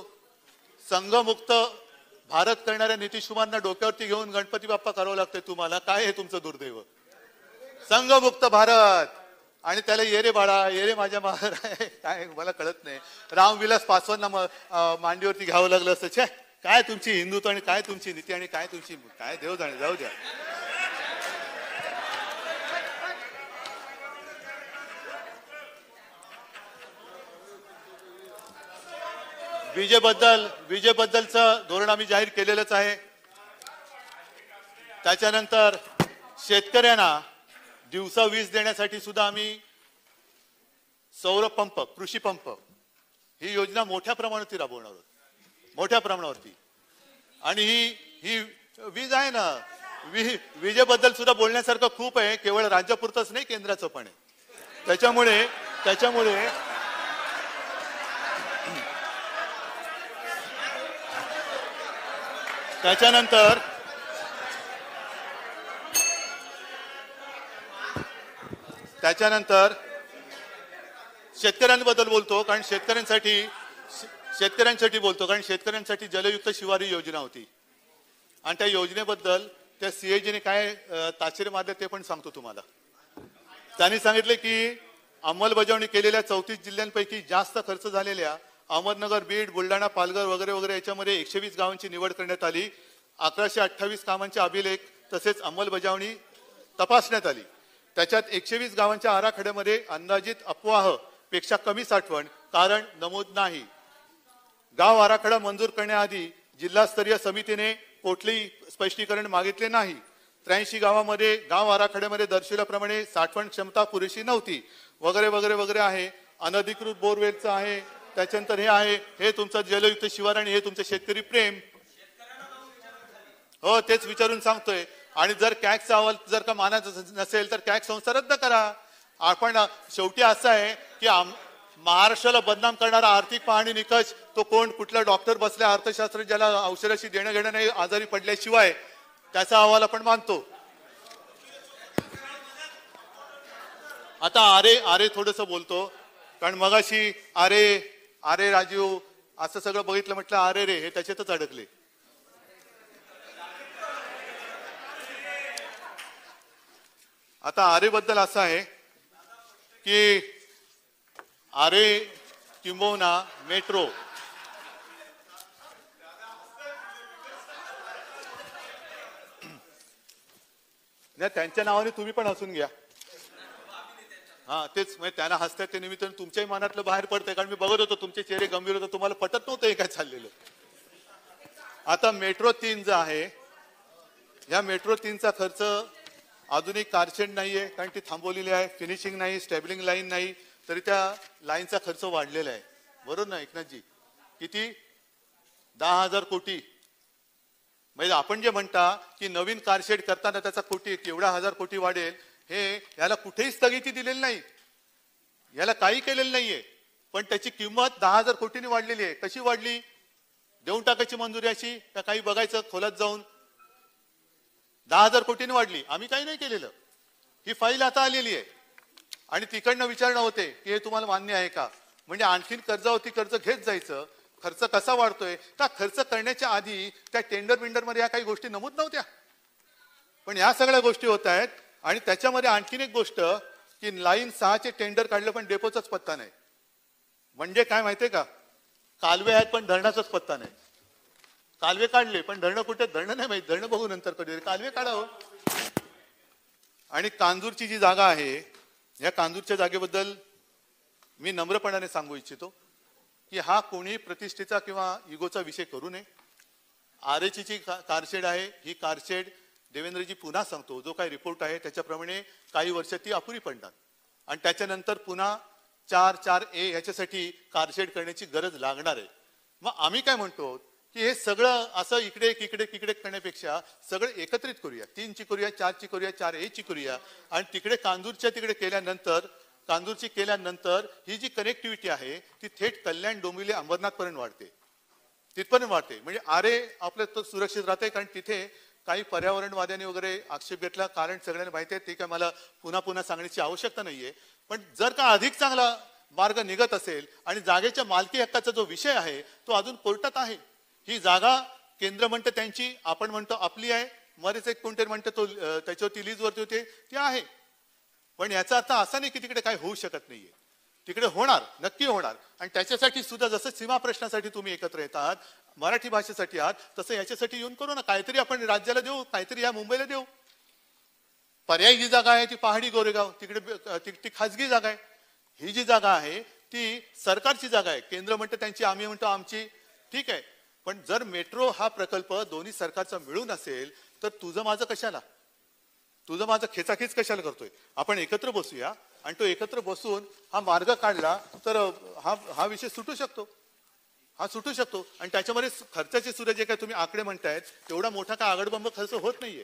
संघमुक्त भारत करणाऱ्या नितीश कुमारना डोक्यावरती घेऊन गणपती बाप्पा करावं लागतंय तुम्हाला. काय हे तुमचं दुर्दैव. संघमुक्त भारत आणि त्याला येरे बाळा, येरे माझ्या महार आहे, काय मला कळत नाही. रामविलास पासवानना मांडीवरती घ्यावं लागलं असतं. छे, काय तुमची हिंदुत्व आणि काय तुमची नीती आणि काय तुमची, काय देव जाणे. जाऊ द्या. विजेबद्दलचं धोरण आम्ही जाहीर केलेलंच आहे. त्याच्यानंतर शेतकऱ्यांना दिवसा वीज देण्यासाठी सुद्धा आम्ही सौर पंप, कृषी पंप ही योजना मोठ्या प्रमाणावरती राबवणार आहोत. मोठ्या प्रमाणावरती. आणि ही वीज आहे ना, विजेबद्दल सुद्धा बोलण्यासारखं खूप आहे. केवळ राज्यापुरतंच नाही, केंद्राचं पण आहे. त्याच्यामुळे त्याच्यानंतर शेतकऱ्यांबद्दल बोलतो, कारण शेतकऱ्यांसाठी बोलतो, कारण शेतकऱ्यांसाठी जलयुक्त शिवारी योजना होती. आणि त्या योजनेबद्दल त्या सीएजीने काय ताशेरे मारले ते पण सांगतो तुम्हाला. त्यांनी सांगितले की अंमलबजावणी केलेल्या 34 जिल्ह्यांपैकी जास्त खर्च झालेल्या अहमदनगर, बीड, बुलढाणा, पालघर वगैरे वगैरे याच्यामध्ये 120 गावांची निवड करण्यात आली. 1128 कामांचे अभिलेख तसेच अंमलबजावणी तपासण्यात आली. त्याच्यात 120 गावांच्या आराखड्यामध्ये अंदाजित अफवाह पेक्षा कमी साठवण कारण नमूद नाही. गाव आराखडा मंजूर करण्याआधी जिल्हास्तरीय समितीने कुठलेही स्पष्टीकरण मागितले नाही. 83 गावामध्ये गाव आराखड्यामध्ये दर्शविल्याप्रमाणे साठवण क्षमता पुरेशी नव्हती वगैरे वगैरे वगैरे आहे. अनधिकृत बोरवेलचं आहे. त्याच्यानंतर हे आहे, हे तुमचं जलयुक्त शिवार आणि हे तुमचं शेतकरी प्रेम. हो, तेच विचारून सांगतोय. आणि जर कॅगचा अहवाल जर का मानायचं नसेल तर कॅग संस्था रद्द करा. आपण शेवटी असं आहे की महाराष्ट्राला बदनाम करणारा आर्थिक पाहणी निकष तो कोण, कुठला डॉक्टर बसल्या अर्थशास्त्र ज्याला औषधाशी देणं घेणं नाही, आजारी पडल्याशिवाय त्याचा अहवाल आपण मानतो. आता आरे थोडस बोलतो, कारण मगाशी आरे राजीव असं सगळं बघितलं, म्हटलं अरे रे, हे त्याच्यातच अडकले. आता आरे बद्दल असं आहे की आरे किंबहुना मेट्रो त्यांच्या नावाने तुम्ही पण हसून घ्या. हा तेच म्हणजे त्यांना हसतात ते निमित्तानं तुमच्याही मनातलं बाहेर पडतंय, कारण मी बघत होतो तुमचे चेहरे गंभीर होते, तुम्हाला पटत नव्हतं हे काय चाललेलं. आता मेट्रो 3 जो आहे, या मेट्रो 3चा खर्च आधुनिक कारशेड नाहीये, कारण ती थांबवलेली आहे, फिनिशिंग नाही, स्टेबलिंग लाईन नाही, तरी त्या लाईनचा खर्च वाढलेला आहे. बरोबर ना एकनाथजी? किती? 10,000 कोटी. म्हणजे आपण जे म्हणता की नवीन कारशेड करताना त्याचा कोटी एवढा 1000 कोटी वाढेल, हे याला कुठेही स्थगिती दिलेली नाही, याला काही केलेलं नाहीये, पण त्याची किंमत 10,000 कोटींनी वाढलेली आहे. कशी वाढली? देऊन टाकायची मंजुरी अशी का काही बघायचं खोलात जाऊन? 10,000 कोटींनी वाढली. आम्ही काही नाही केलेलं. ही फाईल आता आलेली आहे आणि तिकडनं विचारणं होते की हे तुम्हाला मान्य आहे का. म्हणजे आणखीन कर्जावरती कर्ज घेत जायचं. खर्च कसा वाढतोय? त्या खर्च करण्याच्या आधी त्या टेंडर बिंडरमध्ये या काही गोष्टी नमूद नव्हत्या, पण या सगळ्या गोष्टी होत आहेत. आणि त्याच्यामध्ये आणखीन एक गोष्ट की लाईन 6चे टेंडर काढलं पण डेपोचाच पत्ता नाही. म्हणजे काय माहितीये का? कालवे आहेत पण धरणाचाच पत्ता नाही. कालवे काढले पण धरणं कुठे? धरणं नाही माहित. धरणं बघू नंतर कधी, कालवे काढावं. आणि कांजूरची जी जागा आहे, या कांजूरच्या जागेबद्दल मी नम्रपणाने सांगू इच्छितो की हा कोणी प्रतिष्ठेचा किंवा इगोचा विषय करू नये. आरएची जी कारशेड आहे, ही कारशेड देवेंद्रजी पुन्हा सांगतो, जो काही रिपोर्ट आहे त्याच्याप्रमाणे काही वर्ष ती अपुरी पडणार आणि त्याच्यानंतर पुन्हा 4A ह्याच्यासाठी कारशेड करण्याची गरज लागणार आहे. मग आम्ही काय म्हणतो की हे सगळं असं इकडे तिकडे करण्यापेक्षा सगळं एकत्रित करूया. 3ची करूया, 4ची करूया, 4A ची करूया आणि तिकडे कांजूरच्या तिकडे कांजूरची केल्यानंतर ही जी कनेक्टिव्हिटी आहे ती थेट कल्याण, डोंबिवली, अंबरनाथ पर्यंत वाढते, तिथपर्यंत वाढते. म्हणजे आरे आपलं तो सुरक्षित राहते. कारण तिथे काही पर्यावरणवाद्यांनी वगैरे आक्षेप घेतला, कारण सगळ्यांना माहिती आहे, ते काय मला पुन्हा सांगण्याची आवश्यकता नाहीये. पण जर का अधिक चांगला मार्ग निघत असेल आणि जागेच्या मालकी हक्काचा जो विषय आहे तो अजून कोर्टात आहे. ही जागा केंद्र म्हणतं त्यांची, आपण म्हणतो आपली आहे, मध्येच एक कोणतरी म्हणतं तो त्याच्यावरती लीजवरती होते, ती आहे. पण याचा अर्थ असा नाही की तिकडे काही होऊ शकत नाहीये. तिकडे होणार, नक्की होणार. आणि त्याच्यासाठी सुद्धा जसं सीमा प्रश्नासाठी तुम्ही एकत्र येतात, मराठी भाषेसाठी आहात, तसं याच्यासाठी येऊन करू ना. काहीतरी आपण राज्याला देऊ, काहीतरी या मुंबईला देऊ. पर्यायी जी जागा आहे ती पहाडी गोरेगाव, तिकडे ती खाजगी जागा आहे. ही जी जागा आहे ती सरकारची जागा आहे. केंद्र म्हणतं त्यांची, आम्ही म्हणतो आमची. ठीक आहे, पण जर मेट्रो हा प्रकल्प दोन्ही सरकारचा मिळून असेल तर तुझं माझं कशाला? तुझं माझं खेचाखेच कशाला करतोय? आपण एकत्र बसूया आणि तो एकत्र बसून हा मार्ग काढला तर हा विषय सुटू शकतो. आणि त्याच्यामध्ये खर्चाचे सुद्धा जे काय तुम्ही आकडे म्हणतायत तेवढा मोठा काय आगडबंब खर्च होत नाहीये.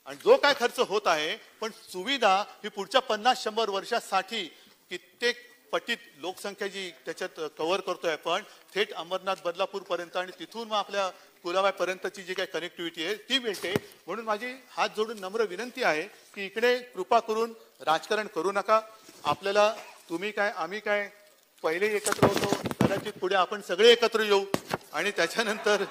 आणि जो काय खर्च होत आहे, पण सुविधा ही पुढच्या 50-100 वर्षासाठी कित्येक पटीत लोकसंख्या जी त्याच्यात कव्हर करतोय आपण, थेट अंबरनाथ, बदलापूर पर्यंत आणि तिथून मग आपल्या कुलाबाई पर्यंतची जी काही कनेक्टिव्हिटी आहे ती मिळते. म्हणून माझी हात जोडून नम्र विनंती आहे की इकडे कृपा करून राजकारण करू नका. आपल्याला तुम्ही काय आम्ही काय पहिले एकत्र होतो, कदाचित पुढे आपण सगळे एकत्र येऊ आणि त्याच्यानंतर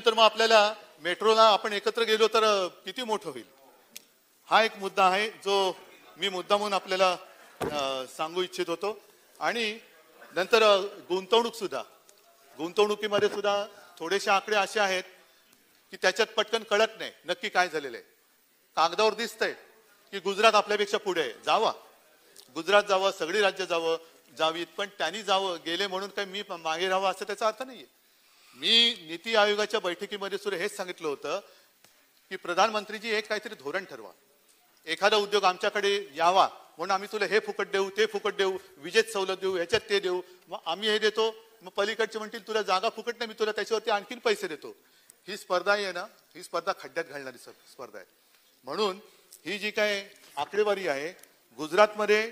मग आपल्याला मेट्रोला आपण एकत्र गेलो तर किती मोठं होईल. हा एक मुद्दा आहे जो मी मुद्दा म्हणून आपल्याला सांगू इच्छित होतो. आणि नंतर गुंतवणुकीमध्ये सुद्धा थोडेसे आकडे असे आहेत की त्याच्यात पटकन कळत नाही नक्की काय झालेलं आहे. कागदावर दिसतंय की गुजरात आपल्यापेक्षा पुढे आहे. गुजरात जावं, सगळी राज्य जावीत, पण त्यांनी गेले म्हणून काय मी मागे राहावं असं त्याचा अर्थ नाहीये. मी नीती आयोगाच्या बैठकीमध्ये सुद्धा हेच सांगितलं होतं की प्रधानमंत्रीजी एक काहीतरी धोरण ठरवा. एखादा उद्योग आमच्याकडे यावा म्हणून आम्ही तुला हे फुकट देऊ, ते फुकट देऊ, विजेत सवलत देऊ, ह्याच्यात ते देऊ, मग आम्ही हे देतो, मग पलीकडचे म्हणतील तुला जागा फुकट नाही, मी तुला त्याच्यावरती आणखीन पैसे देतो. ही स्पर्धा आहे ना, ही स्पर्धा खड्ड्यात घालणारी स्पर्धा आहे. म्हणून ही जी काय आकडेवारी आहे, गुजरातमध्ये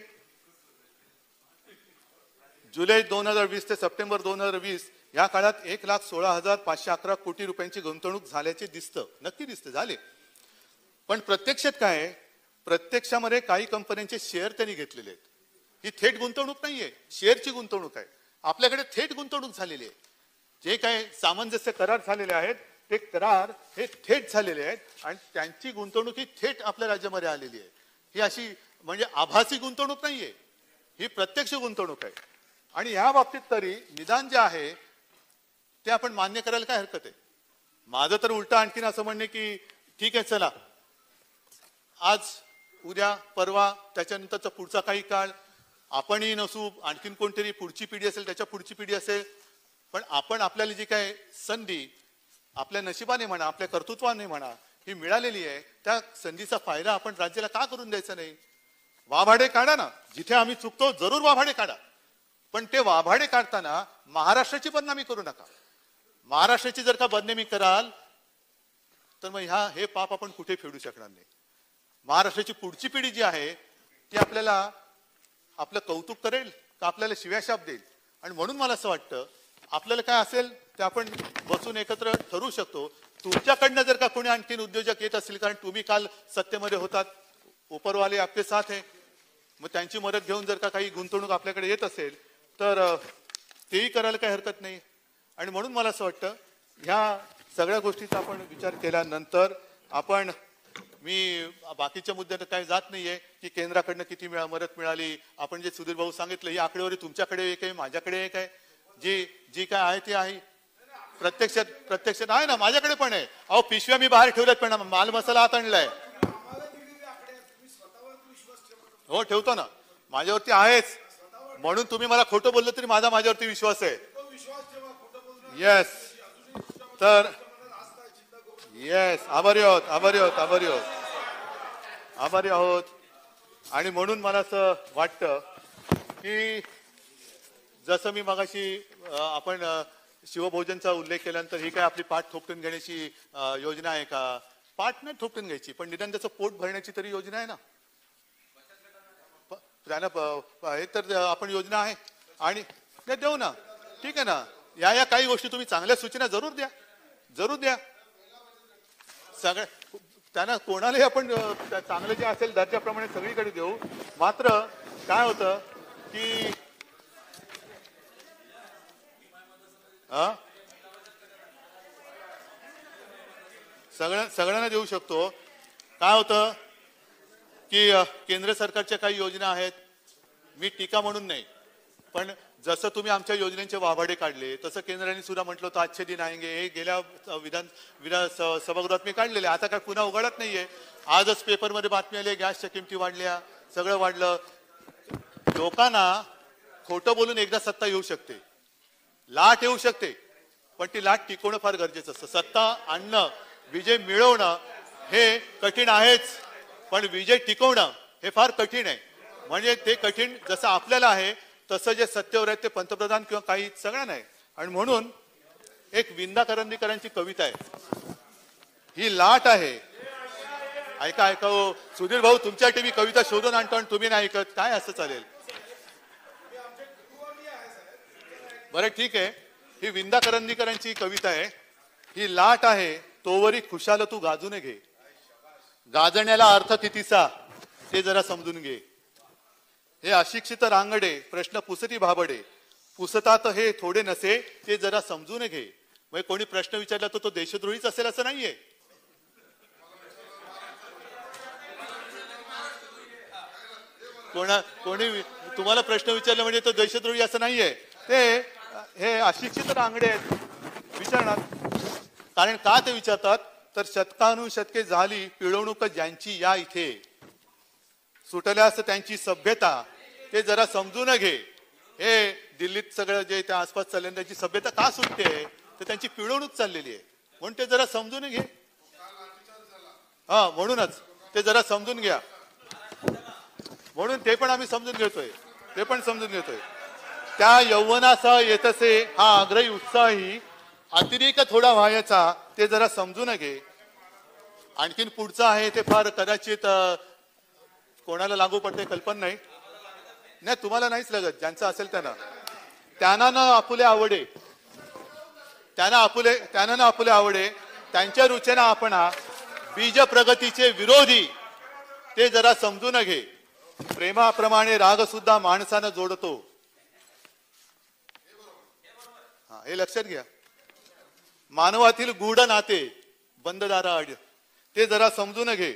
जुलै 2020 ते सप्टेंबर 2020 या काळात 1,16,511 कोटी रुपयांची गुंतवणूक झाल्याचे दिसतं. नक्की दिसतं, झाले. पण प्रत्यक्षात काय आहे, प्रत्यक्षामध्ये काही कंपन्यांचे शेअर त्यांनी घेतलेले आहेत. ही थेट गुंतवणूक नाहीये, शेअरची गुंतवणूक आहे. आपल्याकडे थेट गुंतवणूक झालेली आहे. जे काही सामंजस्य करार झालेले आहेत ते करार हे थेट झालेले आहेत आणि त्यांची गुंतवणूक ही थेट आपल्या राज्यामध्ये आलेली आहे. ही अशी म्हणजे आभासी गुंतवणूक नाहीये, ही प्रत्यक्ष गुंतवणूक आहे. आणि या बाबतीत तरी निदान जे आहे ते आपण मान्य करायला काय हरकत आहे. माझं तर उलटा आणखीन असं म्हणणे की ठीक आहे चला आज उद्या परवा त्याच्यानंतरचा पुढचा काही काळ आपणही नसू, आणखीन कोणतरी पुढची पिढी असेल, त्याच्या पुढची पिढी असेल, पण आपण आपल्याला जी काय संधी आपल्या नशिबाने म्हणा, आपल्या कर्तृत्वाने म्हणा ही मिळालेली आहे, त्या संधीचा फायदा आपण राज्याला का करून द्यायचा नाही? वाभाडे काढा ना, जिथे आम्ही चुकतो जरूर वाभाडे काढा, पण ते वाभाडे काढताना महाराष्ट्राची बदनामी करू नका. महाराष्ट्राची जर का बदनामी कराल तर मग हे पाप आपण कुठे फेडू शकणार नाही. महाराष्ट्राची पुढची पिढी जी आहे ती आपल्याला आपलं कौतुक करेल का आपल्याला शिव्याशाप देईल? आणि म्हणून मला असं वाटतं आपल्याला काय असेल ते आपण बसून एकत्र ठरवू शकतो. तुमच्याकडनं जर का कोणी आणखीन उद्योजक येत असतील, कारण तुम्ही काल सत्तेमध्ये होतात, उपरवाले आपले साथ आहे, मग त्यांची मदत घेऊन जर का काही गुंतवणूक आपल्याकडे येत असेल तर तेही करायला काही हरकत नाही. आणि म्हणून मला असं वाटतं ह्या सगळ्या गोष्टीचा आपण विचार केल्यानंतर आपण, मी बाकीच्या मुद्द्यात काही जात नाहीये की केंद्राकडनं किती मदत मिळाली. आपण जे सुधीर भाऊ सांगितलं ही आकडेवारी तुमच्याकडे एक आहे, माझ्याकडे एक आहे, जी काय आहे ती आहे. प्रत्यक्षात आहे ना, माझ्याकडे पण आहे. अहो पिशव्या मी बाहेर ठेवल्यात, पण माल मसाला आत आणलाय. हो ठेवतो ना, माझ्यावरती आहेच. म्हणून तुम्ही मला खोटं बोललं तरी माझ्यावरती विश्वास आहे. येस, तर येस, आभारी आहोत. आणि म्हणून मला असं वाटतं की जसं मी मगाशी आपण शिवभोजनचा उल्लेख केल्यानंतर ही काय आपली पाठ थोपटून घेण्याची योजना आहे का? पाठ नाही थोपटून घ्यायची, पण निदान त्याचं पोट भरण्याची तरी योजना आहे ना. हे तर आपण योजना आहे आणि ते देऊ ना, ठीक आहे ना. या काही गोष्टी तुम्ही चांगल्या सूचना जरूर द्या. सगळ्या त्यांना कोणालाही आपण चांगलं जे असेल दर्जाप्रमाणे सगळीकडे देऊ. मात्र काय होतं की सगळ्यांना देऊ शकतो. काय होतं की केंद्र सरकारच्या काही योजना आहेत, मी टीका म्हणून नाही, पण जसं तुम्ही आमच्या योजनेचे वाभाडे काढले तसं केंद्राने सुद्धा म्हटलं होतं आजचे दिन आएंगे. हे गेल्या विधान सभागृहात मी काढलेले, आता काय पुन्हा उघडत नाहीये. आजच पेपरमध्ये बातमी आली, गॅसच्या किमती वाढल्या, सगळं वाढलं. लोकांना खोटं बोलून एकदा सत्ता येऊ शकते, लाट येऊ शकते, पण ती लाट टिकवणं फार गरजेचं असतं. सत्ता आणणं, विजय मिळवणं हे कठीण आहेच, पण विजय टिकवणं हे फार कठीण आहे. म्हणजे ते कठीण जसं आपल्याला आहे तसं जे सत्तेवर आहेत ते पंतप्रधान किंवा काही सगळ्यांना आहे. आणि म्हणून एक विंदा करंदीकरांची कविता आहे, ही लाट आहे. ऐका हो सुधीर भाऊ, तुमच्यासाठी मी कविता शोधून आणतो आणि तुम्ही नाही ऐकत, काय असं चालेल? बरं ठीक आहे, ही विंदा करंदीकरांची कविता आहे. ही लाट आहे तोवरी खुशाल तू गाजून घे, गाजण्याला अर्थ कितीचा ते जरा समजून घे. हे अशिक्षित रांगडे प्रश्न पुसती भाबडे, पुसतात हे थोडे नसे ते जरा समजून घे. म्हणजे कोणी प्रश्न विचारला तर तो देशद्रोहीच असेल असं नाहीये. कोणी तुम्हाला प्रश्न विचारला म्हणजे तो देशद्रोही असं नाहीये. ते हे अशिक्षित रांगडे आहेत विचारणार. कारण का ते विचारतात तर शतकानुशतके झाली पिळवणूक ज्यांची या इथे, सुटल्यास त्यांची सभ्यता ते जरा समजून घे. हे दिल्लीत सगळं जे त्या आसपास चालले त्याची सभ्यता का सुटते तर त्यांची पिळवणूक चाललेली आहे, म्हणून ते जरा समजून घे. म्हणूनच ते जरा समजून घ्या. म्हणून ते पण आम्ही समजून घेतोय, त्या यौवनासह येतसे हा आग्रही उत्साही, अतिरेक थोडा व्हायचा ते जरा समजून घे. आणखीन पुढचं आहे ते फार कदाचित कोणाला लागू पडते कल्पना नाही. तुम्हाला नाहीच लागत, ज्यांचं असेल त्यांना न आपुले आवडे, त्यांना न आपुले आवडे, त्यांच्या रुचेना आपणा बीज प्रगतीचे विरोधी ते जरा समजून घे. प्रेमाप्रमाणे राग सुद्धा माणसानं जोडतो. हे लक्षात घ्या. मानवातील गूढ नाते बंद दाराआड ते जरा समजून घे.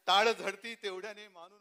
टाळ झडती तेवढ्याने मानू